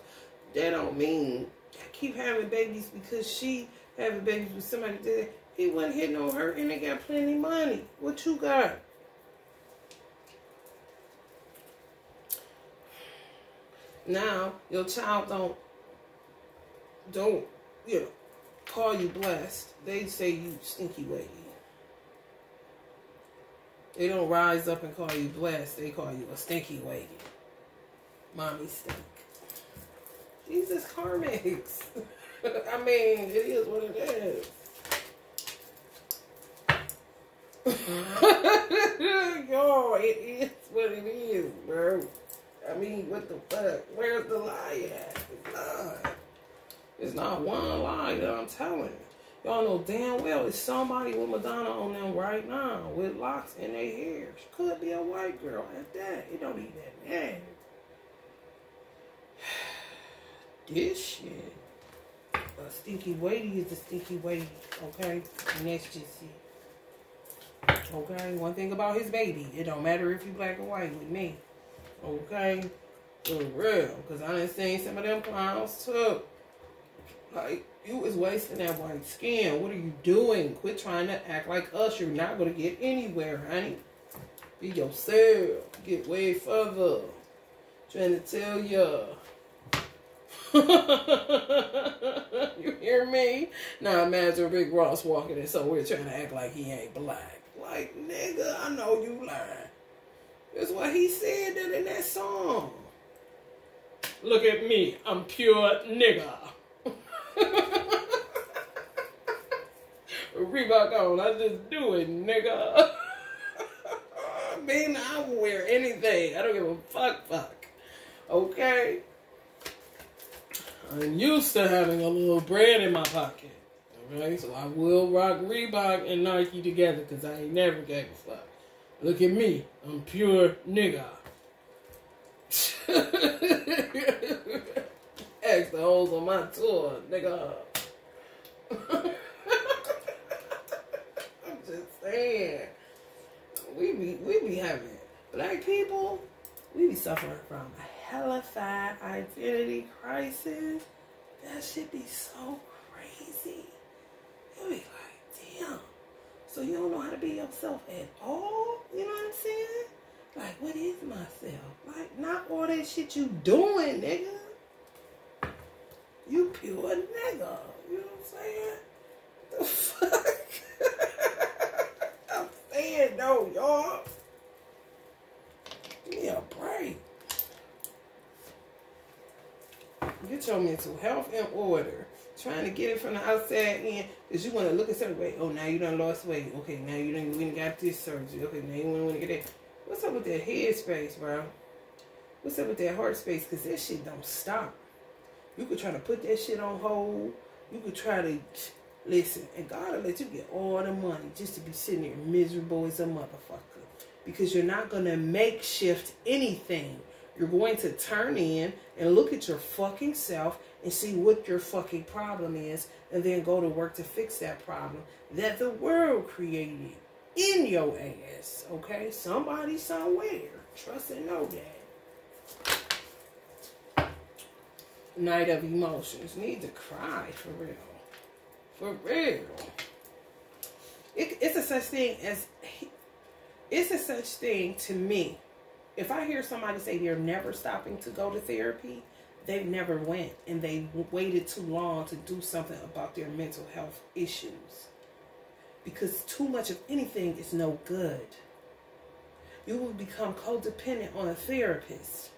that don't mean keep having babies because she having babies with somebody that he wasn't hitting on her and they got plenty of money. What you got? Now your child don't call you blessed. They say you stinky lady. They don't rise up and call you blessed. They call you a stinky lady. Mommy stink. Jesus karmics. I mean, it is what it is. Yo, it is what it is, bro. I mean, what the fuck? Where's the lie at? It's not. It's not one lie that I'm telling. Y'all know damn well it's somebody with Madonna on them right now with locks in their hair. She could be a white girl at that. It don't even matter. This shit. A stinky lady is a stinky lady, okay? And that's just it. Okay? One thing about his baby, it don't matter if you black or white with me. Okay? For real. Because I done seen some of them clowns too. Like, you was wasting that white skin. What are you doing? Quit trying to act like us. You're not going to get anywhere, honey. Be yourself. Get way further. Trying to tell ya. You hear me? Now imagine Rick Ross walking in somewhere trying to act like he ain't black. Like, nigga, I know you lying. That's what he said that in that song. Look at me. I'm pure nigga. Reebok on. I just do it, nigga. I mean, I will wear anything. I don't give a fuck. Okay? I'm used to having a little bread in my pocket. Okay? So I will rock Reebok and Nike together because I ain't never gave a fuck. Look at me. I'm pure nigga. Ask the hoes on my tour, nigga. I'm just saying. We be having black people, we be suffering from a hellified identity crisis. That shit be so crazy. You be like, damn. So you don't know how to be yourself at all? You know what I'm saying? Like, what is myself? Like, not all that shit you doing, nigga. You pure nigga. You know what I'm saying? The fuck? I'm saying no, y'all. Give me a break. Get your mental health in order. Trying to get it from the outside in because you want to look at certain way. Oh, now you done lost weight. Okay, now you done went and got this surgery. Okay, now you want to get that. What's up with that head space, bro? What's up with that heart space? Because that shit don't stop. You could try to put that shit on hold. You could try to listen. And God will let you get all the money just to be sitting there miserable as a motherfucker. Because you're not going to makeshift anything. You're going to turn in and look at your fucking self and see what your fucking problem is. And then go to work to fix that problem that the world created in your ass. Okay? Somebody somewhere. Trust and know that. Night of emotions. Need to cry for real. For real. It's a such thing as... It's a such thing to me. If I hear somebody say they're never stopping to go to therapy, they never went. And they waited too long to do something about their mental health issues. Because too much of anything is no good. You will become codependent on a therapist.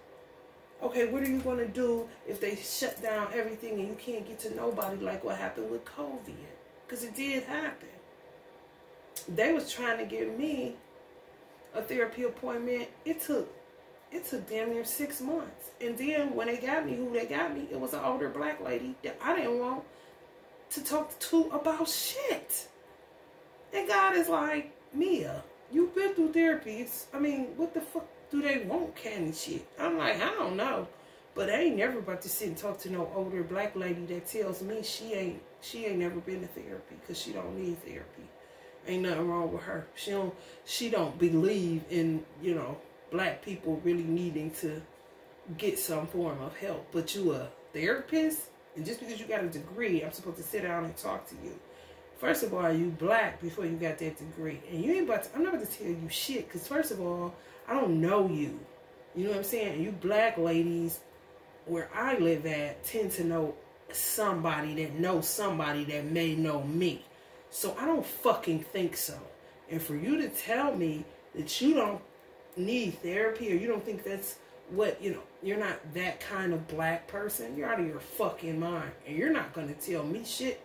Okay, what are you going to do if they shut down everything and you can't get to nobody like what happened with COVID? Because it did happen. They was trying to give me a therapy appointment. It took damn near 6 months. And then when they got me, it was an older black lady that I didn't want to talk to about shit. And God is like, Mia, you've been through therapy. What the fuck do they want kind of shit? I'm like, I don't know. But I ain't never about to sit and talk to no older black lady that tells me she ain't never been to therapy because she don't need therapy. Ain't nothing wrong with her. She don't believe in, black people really needing to get some form of help. But you a therapist And just because you got a degree, I'm supposed to sit down and talk to you. First of all, you black before you got that degree. And you ain't about to, I'm not about to tell you shit. Because first of all, I don't know you. You know what I'm saying? And you black ladies, where I live at, tend to know somebody that knows somebody that may know me. So I don't fucking think so. And for you to tell me that you don't need therapy, or you don't think that's what, you know, you're not that kind of black person, you're out of your fucking mind. And you're not going to tell me shit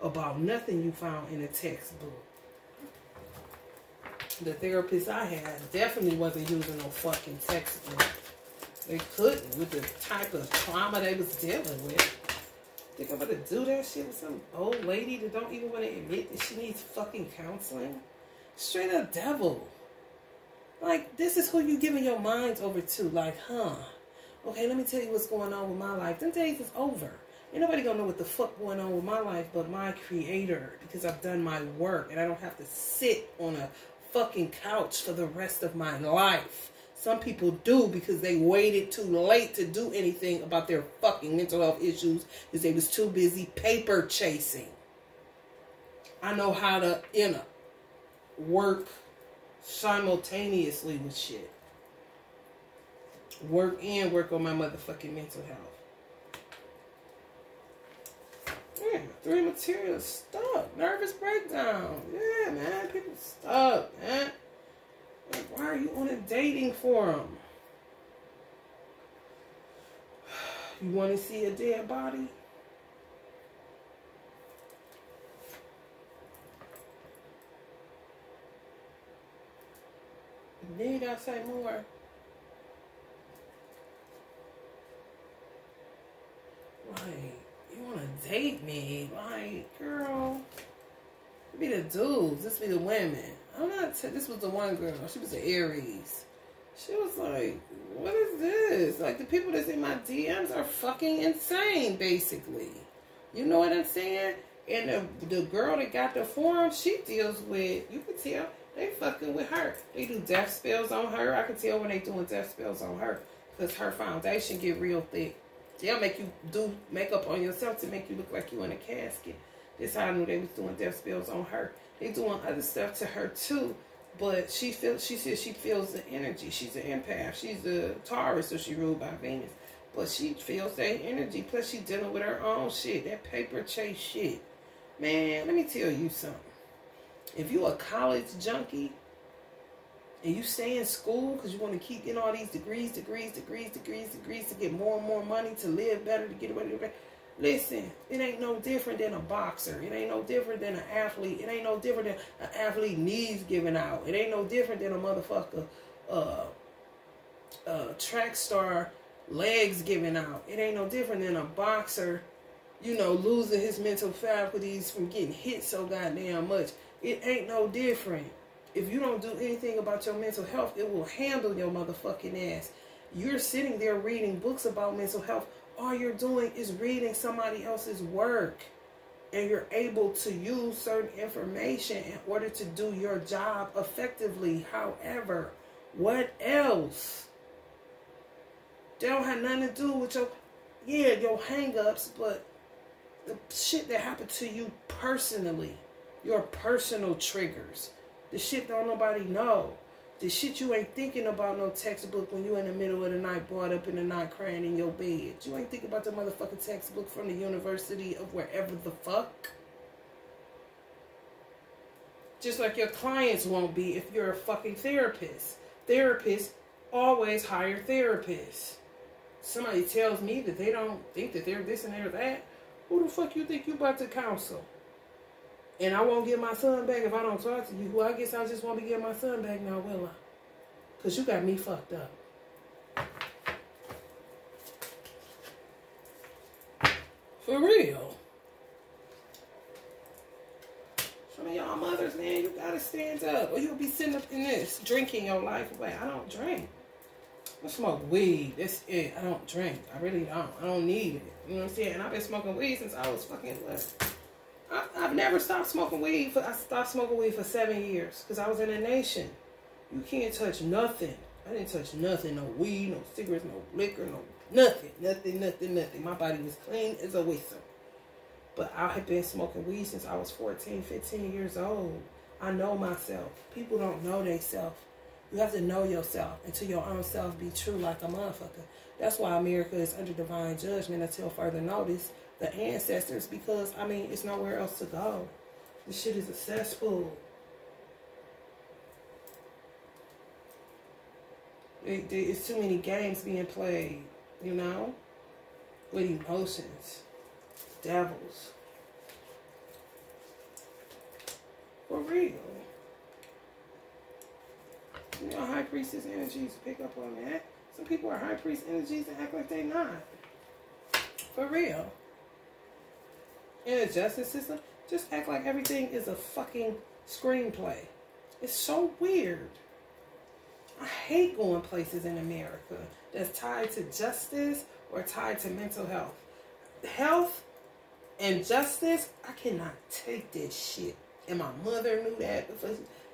about nothing you found in a textbook. The therapist I had definitely wasn't using no fucking textbook. They couldn't, with the type of trauma they was dealing with. Think I'm gonna do that shit with some old lady that don't even want to admit that she needs fucking counseling? Straight up devil. Like, this is who you giving your minds over to. Like, okay, let me tell you what's going on with my life. Them days is over. Ain't nobody gonna know what the fuck going on with my life but my creator, because I've done my work and I don't have to sit on a fucking couch for the rest of my life. Some people do because they waited too late to do anything about their fucking mental health issues because they was too busy paper chasing. I know how to, you know, work simultaneously with shit. Work on my motherfucking mental health. Yeah, 3 materials stuck. Nervous breakdown. Yeah, man. People stuck, man. Like, why are you on a dating forum? You want to see a dead body? And then you gotta say more. Like, you want to date me? Like, girl, it be the dudes, this be the women. I'm not. This was the one girl. She was an Aries. She was like, "What is this? Like, the people that's in my DMs are fucking insane, basically. You know what I'm saying?" And the girl that got the forum, she deals with. You can tell they fucking with her. They do death spells on her. I can tell when they doing death spells on her because her foundation get real thick. They'll make you do makeup on yourself to make you look like you in a casket. That's how I knew they was doing death spells on her. They doing other stuff to her too, but she says she feels the energy. She's an empath. She's a Taurus, so she ruled by Venus. But she feels that energy. Plus she dealing with her own shit, that paper chase shit. Man, let me tell you something. If you a college junkie and you stay in school because you want to keep getting all these degrees to get more and more money to live better, to get away with it. Listen, it ain't no different than a boxer. It ain't no different than an athlete. It ain't no different than an athlete knees giving out. It ain't no different than a motherfucker track star legs giving out. It ain't no different than a boxer, you know, losing his mental faculties from getting hit so goddamn much. It ain't no different. If you don't do anything about your mental health, it will handle your motherfucking ass. You're sitting there reading books about mental health. All you're doing is reading somebody else's work. And you're able to use certain information in order to do your job effectively. However, what else? They don't have nothing to do with your hang-ups, but the shit that happened to you personally. Your personal triggers. The shit don't nobody know. The shit you ain't thinking about no textbook when you in the middle of the night, brought up in the night crying in your bed. You ain't thinking about the motherfucking textbook from the university of wherever the fuck. Just like your clients won't be if you're a fucking therapist. Therapists always hire therapists. Somebody tells me that they don't think that they're this and they're that. Who the fuck you think you about to counsel? And I won't get my son back if I don't talk to you. Well, I guess I just won't be getting my son back now, will I? Because you got me fucked up. For real. Some of y'all mothers, man, you got to stand up. Or you'll be sitting up in this, drinking your life away. I don't drink. I smoke weed. That's it. I don't drink. I really don't. I don't need it. You know what I'm saying? And I've been smoking weed since I was fucking what? I've never stopped smoking weed. I stopped smoking weed for 7 years because I was in a nation. You can't touch nothing I didn't touch nothing. No weed, no cigarettes, no liquor, no nothing. Nothing. My body was clean as a whistle. But I have been smoking weed since I was 14, 15 years old. I know myself. People don't know themselves. You have to know yourself and to your own self be true like a motherfucker. That's why America is under divine judgment until further notice. The ancestors, because, I mean, it's nowhere else to go. This shit is a cesspool. It's too many games being played, you know? With emotions. Devils. For real. You know, high priestess energies pick up on that. Some people are high priest energies and act like they're not. For real. In the justice system, just act like everything is a fucking screenplay. It's so weird. I hate going places in America that's tied to justice or tied to mental health. Health and justice, I cannot take that shit. And my mother knew that.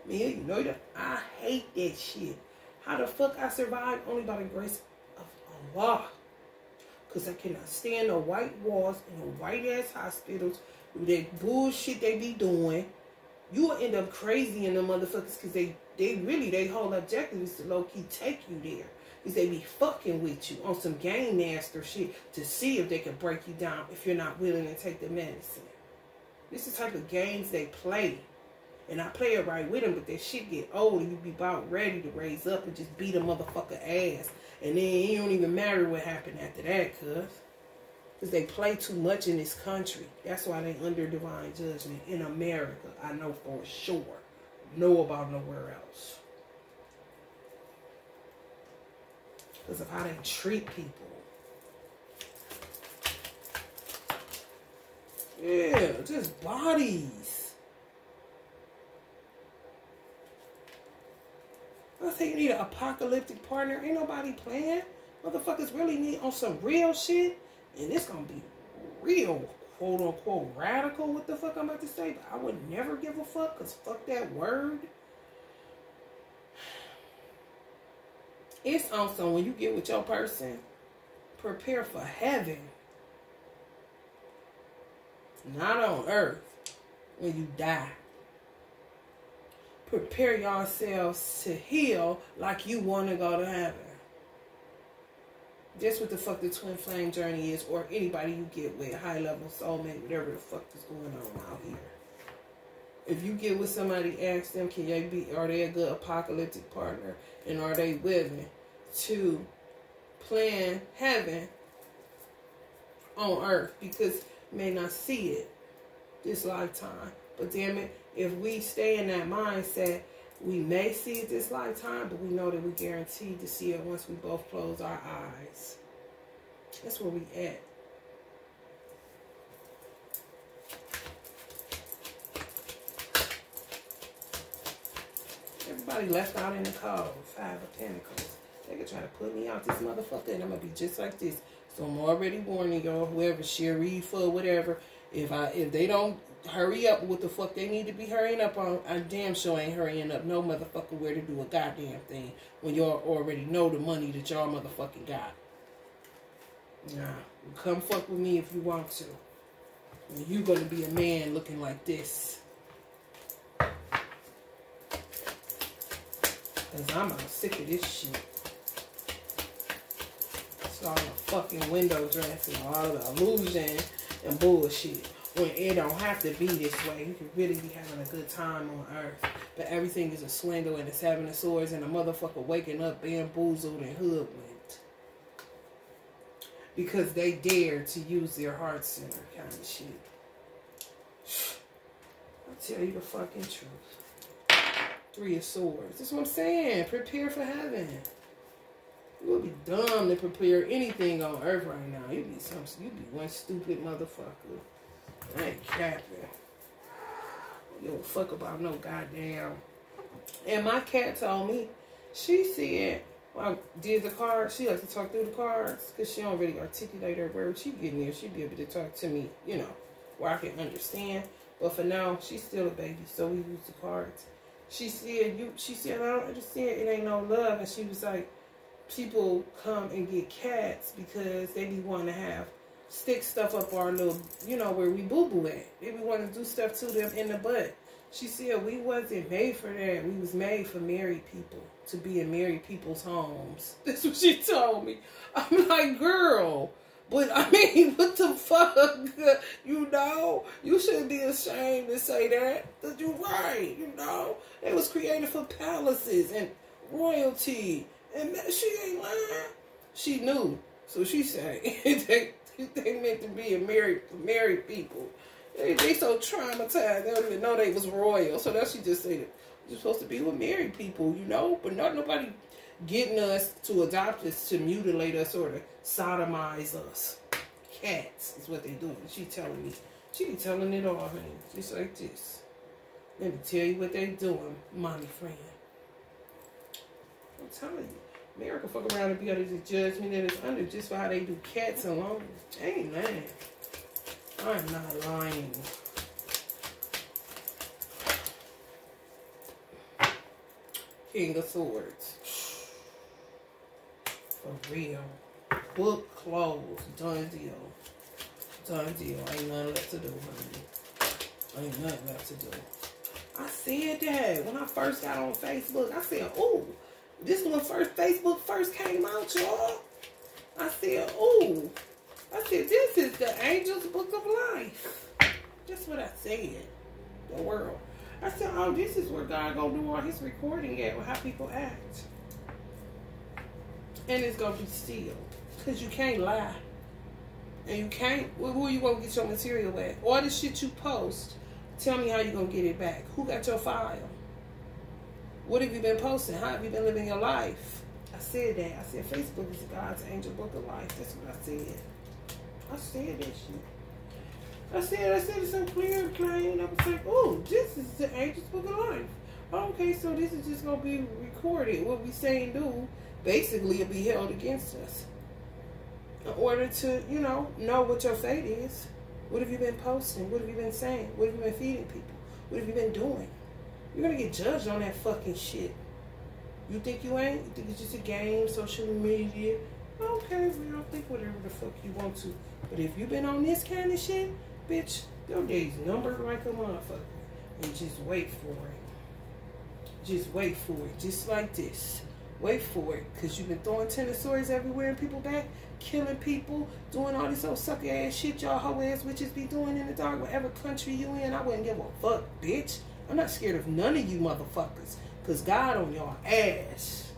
Me, you know that. I hate that shit. How the fuck I survived? Only by the grace of Allah. Because I cannot stand the white walls and the white ass hospitals with that bullshit they be doing. You will end up crazy in the motherfuckers because they whole objective is to low key take you there. Because they be fucking with you on some game master shit to see if they can break you down if you're not willing to take the medicine. This is the type of games they play. And I play it right with them, but that shit get old and you be about ready to raise up and just beat a motherfucker ass. And then it don't even matter what happened after that, cuz. Because they play too much in this country. That's why they under divine judgment in America. I know for sure. Know about nowhere else. Because of how they treat people. Yeah, just bodies. I think you need an apocalyptic partner. Ain't nobody playing. Motherfuckers really need on some real shit. And it's going to be real, quote unquote, radical. What the fuck I'm about to say. But I would never give a fuck. Because fuck that word. It's also when you get with your person, prepare for heaven. Not on earth. When you die. Prepare yourselves to heal like you want to go to heaven. That's what the fuck the twin flame journey is, or anybody you get with, high level soulmate, whatever the fuck is going on out here. If you get with somebody, ask them, are they a good apocalyptic partner, and are they willing to plan heaven on earth? Because you may not see it this lifetime, but damn it, if we stay in that mindset, we may see it this lifetime, but we know that we're guaranteed to see it once we both close our eyes. That's where we at. Everybody left out in the cold. 5 of Pentacles. They could try to put me out this motherfucker, and I'm going to be just like this. So I'm already warning y'all, whoever, Sharifa, whatever, if they don't hurry up what the fuck they need to be hurrying up on, I damn sure ain't hurrying up no motherfucker where to do a goddamn thing when y'all already know the money that y'all motherfucking got. Nah, come fuck with me if you want to. And you gonna be a man looking like this. Cause I'm sick of this shit. It's all the fucking window dressing, all the illusion and bullshit. When it don't have to be this way. You can really be having a good time on earth. But everything is a swindle and a 7 of swords and a motherfucker waking up bamboozled and hoodwinked. Because they dare to use their heart center kind of shit. I'll tell you the fucking truth. 3 of swords. That's what I'm saying. Prepare for heaven. You would be dumb to prepare anything on earth right now. You'd be one stupid motherfucker. I ain't capping. You don't fuck about no goddamn. And my cat told me, she said, when I did the cards, she likes to talk through the cards because she don't really articulate her words. She get in there, she'd be able to talk to me, you know, where I can understand. But for now, she's still a baby, so we use the cards. She said, I don't understand, it ain't no love. And she was like, people come and get cats because they be wanting to stick stuff up our little, where we boo-boo at. They be wanting to do stuff to them in the butt. She said, we wasn't made for that. We was made for married people, to be in married people's homes. That's what she told me. I'm like, girl, but I mean, what the fuck? You shouldn't be ashamed to say that. Because you're right, They was created for palaces and royalty. And she ain't lying. She knew. So she said, they meant to be married people. They so traumatized, they don't even know they was royal. So that's she just said, you're supposed to be with married people, But not nobody getting us to adopt us, to mutilate us, or to sodomize us. Cats is what they doing. She telling me. She be telling it all, honey. Just like this. Let me tell you what they doing, mommy friend. I'm telling you. America fuck around and be under the judgment that is under just for how they do cats alone. They ain't lying. I'm not lying. King of Swords. For real. Book closed. Done deal. Done deal. Ain't nothing left to do, honey. Ain't nothing left to do. I said that when I first got on Facebook. I said, ooh, this when Facebook first came out, y'all. I said, ooh. I said, this is the Angel's Book of Life. That's what I said. The world. I said, oh, this is where God gonna do all his recording at, with how people act. And it's gonna be still. Because you can't lie. And you can't, who you gonna get your material at? All the shit you post, tell me how you gonna get it back. Who got your file? What have you been posting? How have you been living your life? I said that. I said, Facebook is God's Angel Book of Life. That's what I said. I said that shit. I said it so clear and plain. I was like, oh, this is the Angel's Book of Life. Okay, so this is just going to be recorded. What we say and do, basically, will be held against us. In order to, know what your fate is. What have you been posting? What have you been saying? What have you been feeding people? What have you been doing? You're going to get judged on that fucking shit. You think you ain't? You think it's just a game, social media? Okay, well, think whatever the fuck you want to. But if you've been on this kind of shit, bitch, your day's numbered like a motherfucker. And just wait for it. Just wait for it. Just like this. Wait for it. Because you've been throwing tennis swords everywhere in people's back, killing people, doing all this old sucker ass shit y'all hoe ass bitches be doing in the dark, whatever country you in. I wouldn't give a fuck, bitch. I'm not scared of none of you motherfuckers. Because God on your ass.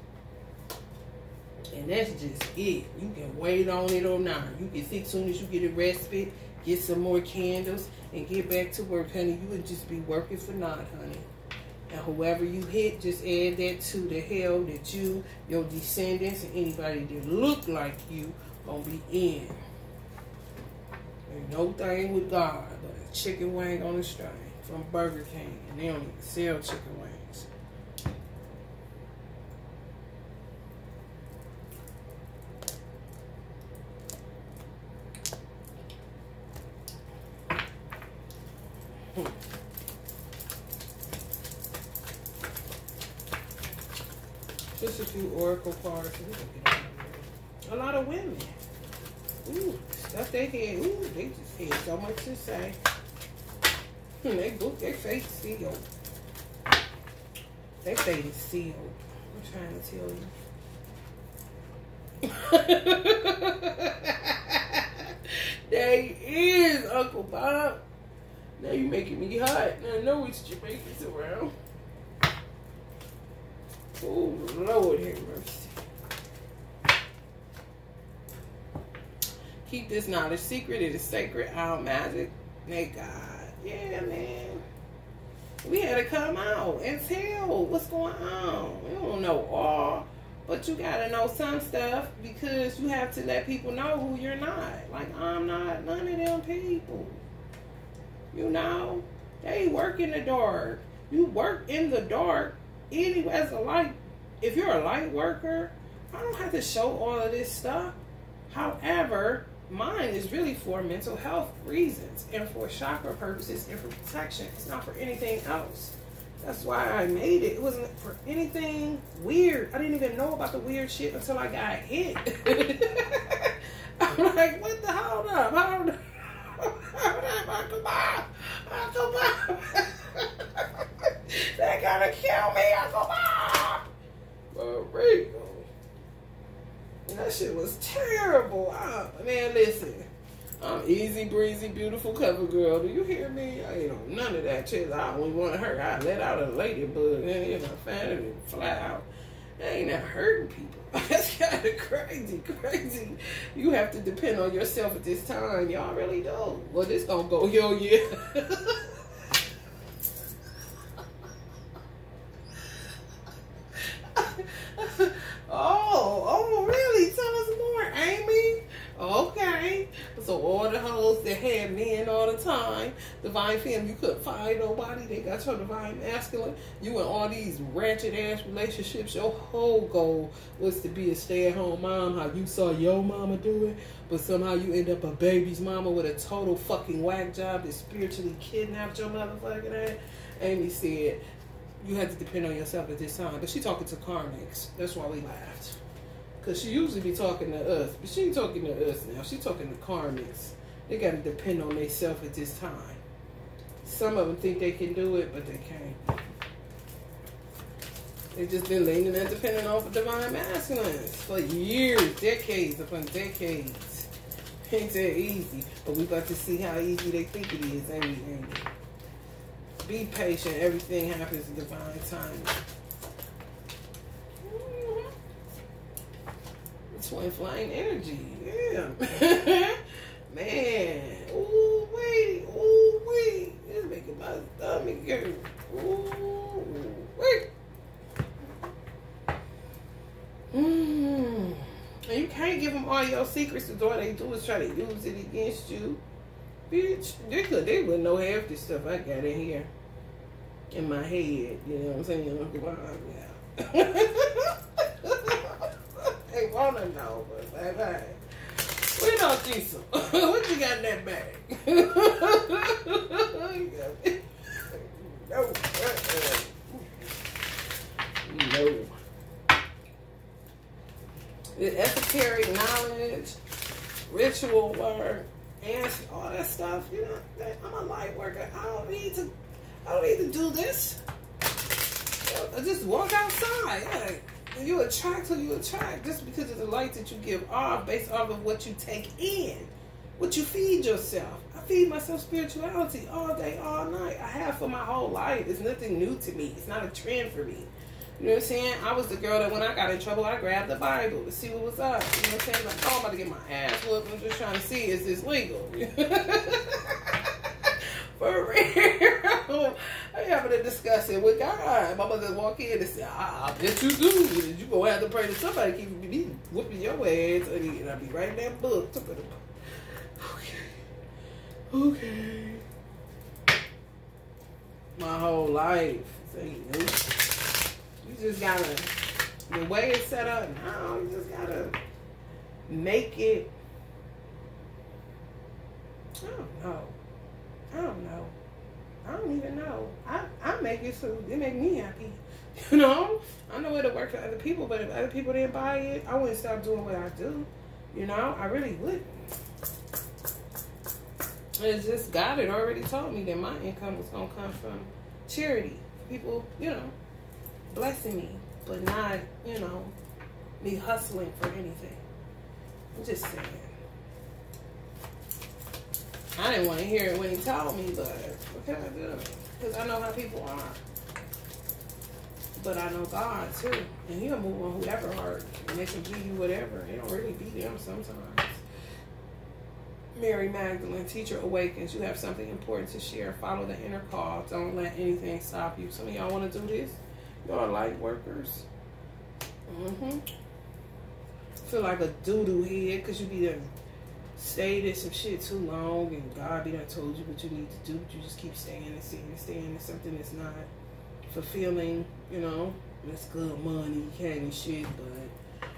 And that's just it. You can wait on it or not. You can see as soon as you get a respite, get some more candles, and get back to work, honey. You would just be working for naught, honey. And whoever you hit, just add that to the hell that you, your descendants, and anybody that look like you gonna be in. Ain't no thing with God but a chicken wing on a string from Burger King. And they don't even sell chicken wings. Just a few oracle cards. A lot of women. Ooh, stuff they had. Ooh, they just had so much to say. They book their face sealed. Their fate is sealed. I'm trying to tell you. They is, Uncle Bob. Now you making me hot. I know it's Jamaicans around. Oh, Lord have mercy. Keep this knowledge secret. It is sacred. Our magic. Thank God. Yeah, man. We had to come out and tell what's going on. We don't know all, but you got to know some stuff because you have to let people know who you're not. Like, I'm not none of them people. They work in the dark. You work in the dark. Anyway, as a light, if you're a light worker, I don't have to show all of this stuff. However, mine is really for mental health reasons and for chakra purposes and for protection. It's not for anything else. That's why I made it. It wasn't for anything weird. I didn't even know about the weird shit until I got hit. I'm like, what the hold up? Hold up. They gotta kill me. For real. And that shit was terrible. Man, listen. I'm easy breezy, beautiful cover girl. Do you hear me? I ain't on none of that shit. I only want to hurt. I let out a ladybug and you know, fan it and fly out. I ain't never hurting people. That's kind of crazy. You have to depend on yourself at this time. Y'all really do. Well, this gonna go, yo, yeah. Oh, really? Tell us more, Amy. Okay. So all the hoes that had men all the time, divine femme, you couldn't find nobody. They got your divine masculine. You in all these ratchet ass relationships. Your whole goal was to be a stay-at-home mom, how you saw your mama do it, but somehow you end up a baby's mama with a total fucking whack job that spiritually kidnapped your motherfucking ass. Amy said you had to depend on yourself at this time. But she talking to karmics. That's why we laughed. Because she usually be talking to us. But she ain't talking to us now. She talking to karmics. They got to depend on themselves at this time. Some of them think they can do it, but they can't. They just been leaning and depending on divine masculines for years, decades upon decades. Ain't that easy. But we about to see how easy they think it is. Amy. Be patient. Everything happens in divine time. Twin flame energy. Yeah. Man. Ooh, wait. It's making my stomach hurt. Ooh, wait. And you can't give them all your secrets. All they do is try to use it against you. Bitch, they wouldn't know half the stuff I got in here. In my head, you know what I'm saying? They want to know, but hey, we know Jesus. What you got in that bag? No. The esoteric knowledge, ritual work, and all that stuff, you know, I'm a light worker. I don't need to do this. Just walk outside. Like, you attract who you attract just because of the light that you give off based off of what you take in, what you feed yourself. I feed myself spirituality all day, all night. I have for my whole life. It's nothing new to me. It's not a trend for me. You know what I'm saying? I was the girl that when I got in trouble, I grabbed the Bible to see what was up. You know what I'm saying? Like, oh, I'm about to get my ass whooped. I'm just trying to see, is this legal? For real. I having to discuss it with God. My mother walk in and say, I bet you do. You gonna have to pray to somebody keep me whooping your ass. And I'll be writing that book. Okay. My whole life. So, you just gotta, the way it's set up now, you just gotta make it. I don't even know. I make it so it make me happy. You know? I know it'll work for other people, but if other people didn't buy it, I wouldn't stop doing what I do. You know? I really wouldn't. It's just God had already told me that my income was going to come from charity. People, you know, blessing me, but not, you know, me hustling for anything. I'm just saying. I didn't want to hear it when he told me, but what can I do? Because I know how people are. But I know God, too. And he'll move on whoever heart. And they can give you whatever. It don't really be them sometimes. Mary Magdalene, teacher awakens. You have something important to share. Follow the inner call. Don't let anything stop you. Some of y'all want to do this. Y'all are light workers. Feel like a doo-doo head because you be there. Stayed in some shit too long and God be done told you what you need to do, but you just keep staying in something that's not fulfilling, you know. It's good money, candy shit, but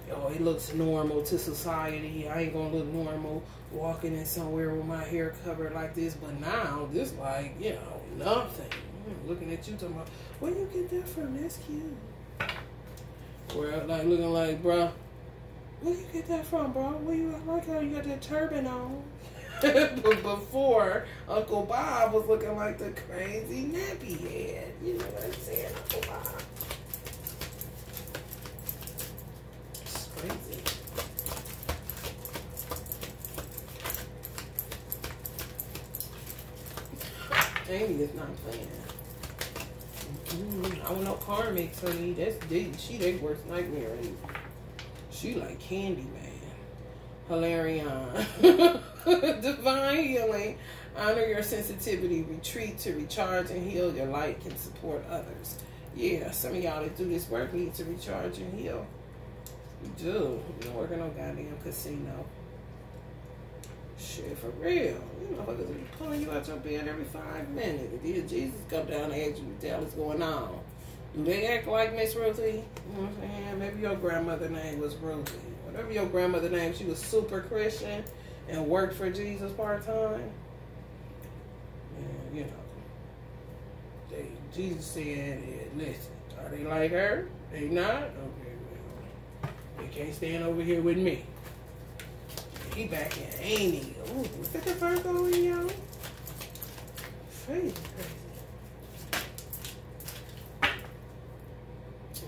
yo, it looks normal to society. I ain't gonna look normal walking in somewhere with my hair covered like this, but now this like, you know, nothing. Looking at you talking about, where you get that from? That's cute. Or like looking like, bro, where you get that from, bro? Where you, I like how you got that turban on. But before, Uncle Bob was looking like the crazy nappy head. You know what I'm saying, Uncle Bob? It's crazy. Amy is not playing. I don't know Carmen, honey. That's deep. She their worst nightmare. She like Candyman. Hilarion. Divine healing. Honor your sensitivity. Retreat to recharge and heal. Your light can support others. Yeah, some of y'all that do this work need to recharge and heal. You do. You don't work in no goddamn casino. Shit, for real. You motherfuckers will be pulling you out your bed every 5 minutes. Did Jesus come down and ask you what the hell is going on? Do they act like Miss Ruthie? You know what I'm saying? Maybe your grandmother's name was Ruthie. Whatever your grandmother's name, she was super Christian and worked for Jesus part-time. And, you know, Jesus said, listen, are they like her? They not? Okay, well, they can't stand over here with me. He back in, ain't he? Ooh, look at the Virgo in y'all. Crazy, crazy.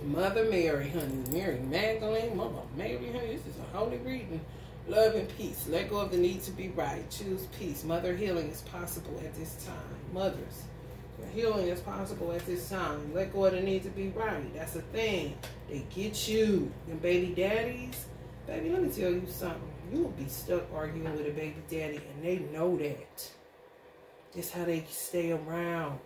Mother Mary, honey. Mary Magdalene, Mother Mary, honey. This is a holy reading. Love and peace. Let go of the need to be right. Choose peace. Mother healing is possible at this time. Mothers, healing is possible at this time. Let go of the need to be right. That's the thing. They get you. And baby daddies, baby, let me tell you something. You will be stuck arguing with a baby daddy, and they know that. That's how they stay around.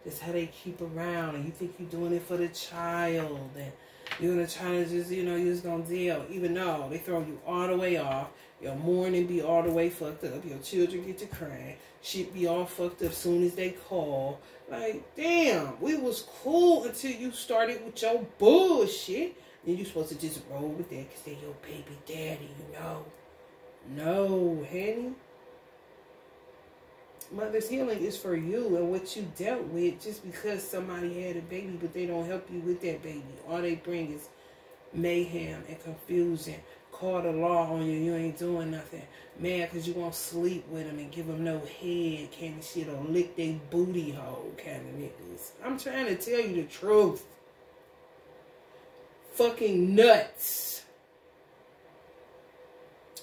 That's how they keep around. And you think you're doing it for the child. And you're going to try to just, you know, you're just going to deal. Even though they throw you all the way off. Your morning be all the way fucked up. Your children get to crying. Shit be all fucked up as soon as they call. Like, damn, we was cool until you started with your bullshit. Then you supposed to just roll with that because they're your baby daddy, you know. No, honey. Mother's healing is for you and what you dealt with. Just because somebody had a baby but they don't help you with that baby. All they bring is mayhem and confusion. Call the law on you. You ain't doing nothing. Mad because you won't sleep with them and give them no head kind of shit or lick their booty hole kind of niggas. I'm trying to tell you the truth. Fucking nuts.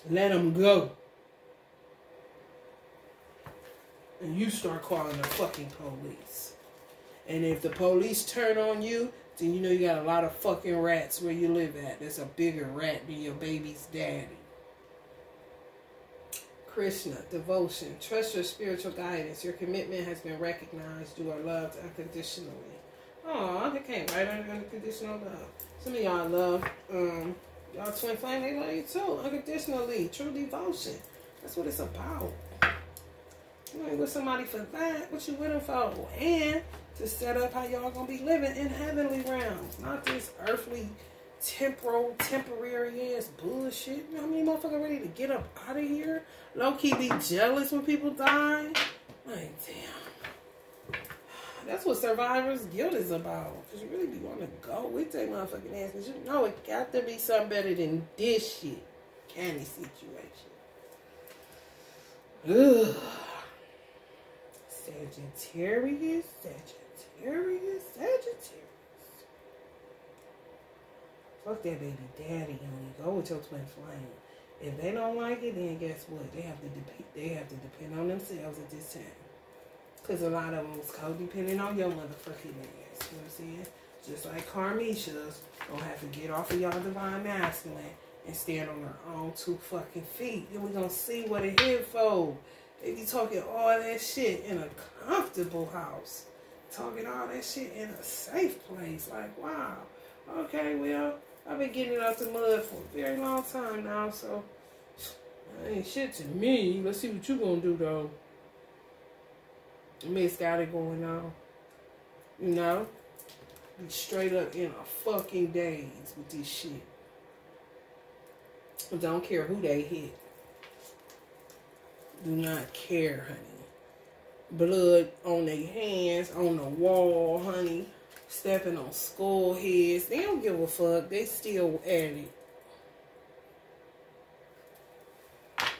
Let them go. And you start calling the fucking police. And if the police turn on you, then you know you got a lot of fucking rats where you live at. There's a bigger rat than your baby's daddy. Krishna, devotion. Trust your spiritual guidance. Your commitment has been recognized. You are loved unconditionally. Oh, they came right under unconditional love. Some of y'all love, y'all twin flame, they love you too. Unconditionally. True devotion. That's what it's about. You ain't with somebody for that. What you with them for? And to set up how y'all gonna be living in heavenly realms. Not this earthly, temporary ass bullshit. You know how many motherfuckers ready to get up out of here? Low-key be jealous when people die? Like, damn. That's what survivor's guilt is about. Because you really be wanting to go with that motherfucking ass. Because you know it got to be something better than this shit. Candy situation. Ugh. Sagittarius. Fuck that baby daddy, honey. Go with your twin flame. If they don't like it, then guess what? They have to depend on themselves at this time. Because a lot of them was codependent on your motherfucking ass. You know what I'm saying? Just like Carmicia's gonna have to get off of y'all divine masculine and stand on her own 2 fucking feet. Then we gonna see what it here for. They be talking all that shit in a comfortable house. Talking all that shit in a safe place. Like, wow. Okay, well, I've been getting it out the mud for a very long time now, so that ain't shit to me. Let's see what you gonna do, though. Miss got it going on. You know? Be straight up in a fucking daze with this shit. Don't care who they hit. Do not care, honey. blood on their hands, on the wall, honey. Stepping on skull heads. They don't give a fuck. They still at it.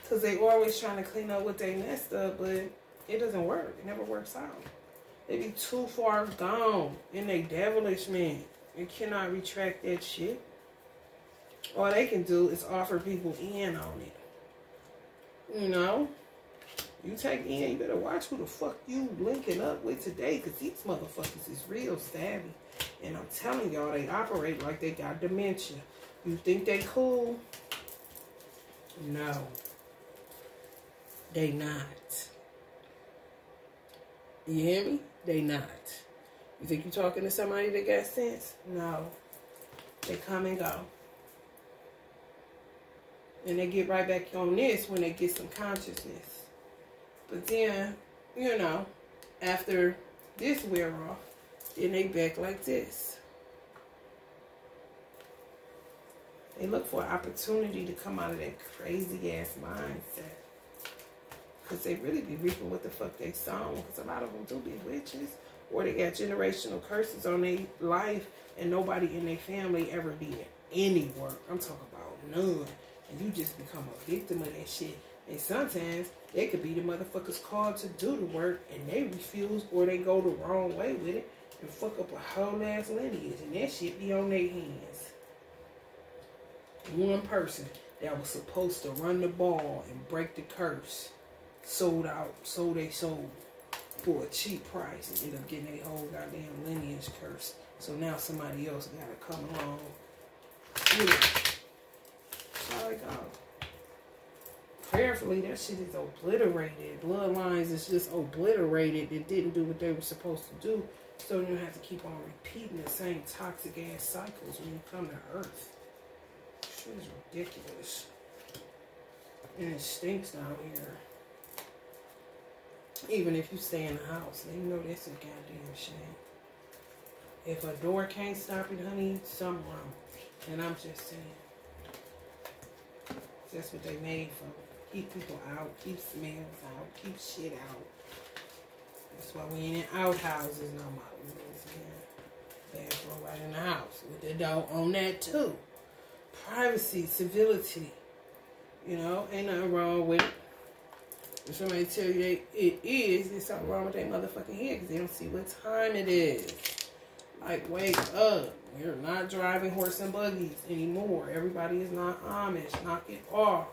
Because they always trying to clean up what they messed up, but it doesn't work. It never works out. They be too far gone in their devilish, man. You cannot retract that shit. All they can do is offer people in on it. You know? You take in, you better watch who the fuck you linking up with today, because these motherfuckers is real savvy. And I'm telling y'all, they operate like they got dementia. You think they cool? No. They not. You hear me? They not. You think you talking to somebody that got sense? No. They come and go. And they get right back on this when they get some consciousness. But then, you know, after this wear off, then they back like this. They look for an opportunity to come out of that crazy ass mindset. Because they really be reaping what the fuck they sown. Because a lot of them do be witches. Or they got generational curses on their life. And nobody in their family ever did any work. I'm talking about none. And you just become a victim of that shit. And sometimes they could be the motherfuckers called to do the work. And they refuse or they go the wrong way with it. And fuck up a whole ass lineage. And that shit be on their hands. One person that was supposed to run the ball and break the curse sold out, sold they sold for a cheap price and ended up getting a whole goddamn lineage curse. So now somebody else gotta come along. Yeah. That's how it goes. Prayerfully, that shit is obliterated. Bloodlines is just obliterated. It didn't do what they were supposed to do. So you don't have to keep on repeating the same toxic ass cycles when you come to Earth. Shit is ridiculous. And it stinks down here. Even if you stay in the house, you know that's a goddamn shame. If a door can't stop it, honey, something wrong. And I'm just saying. That's what they made for. Keep people out, keep smells out, keep shit out. That's why we ain't in outhouses no more. You know what I'm saying? Bathroom right in the house. With the door on that too. Privacy, civility. You know, ain't nothing wrong with it. If somebody tell you it is, there's something wrong with their motherfucking head because they don't see what time it is. Like, wake up. We're not driving horse and buggies anymore. Everybody is not Amish. Knock it off.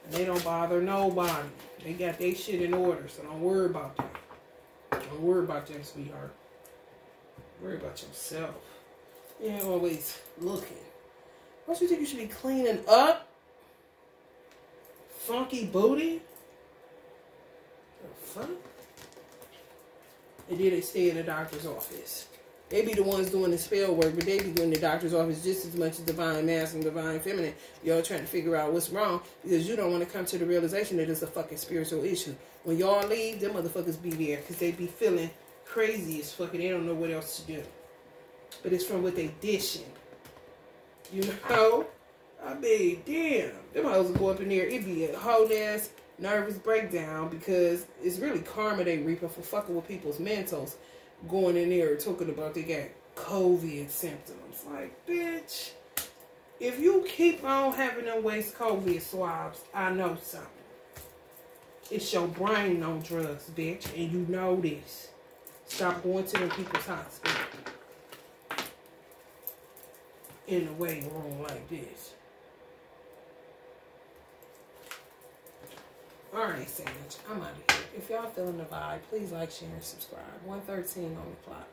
And they don't bother nobody. They got their shit in order, so don't worry about that. Don't worry about that, sweetheart. Worry about yourself. You ain't always looking. Don't you think you should be cleaning up? Funky booty? The fuck? And then they stay in the doctor's office. They be the ones doing the spell work, but they be doing the doctor's office just as much as divine masculine, divine feminine. Y'all trying to figure out what's wrong because you don't want to come to the realization that it's a fucking spiritual issue. When y'all leave, them motherfuckers be there because they be feeling crazy as fuck and they don't know what else to do. But it's from what they dishing. You know? I mean, damn. Them hoes go up in there, it be a whole ass nervous breakdown because it's really karma they reaping for fucking with people's mentals. Going in there talking about they got COVID symptoms. Like, bitch, if you keep on having them waste COVID swabs, I know something. It's your brain on drugs, bitch, and you know this. Stop going to them people's hospital in a waiting room like this. Alright, Sage, I'm out of here. If y'all feeling the vibe, please like, share, and subscribe. 113 on the clock.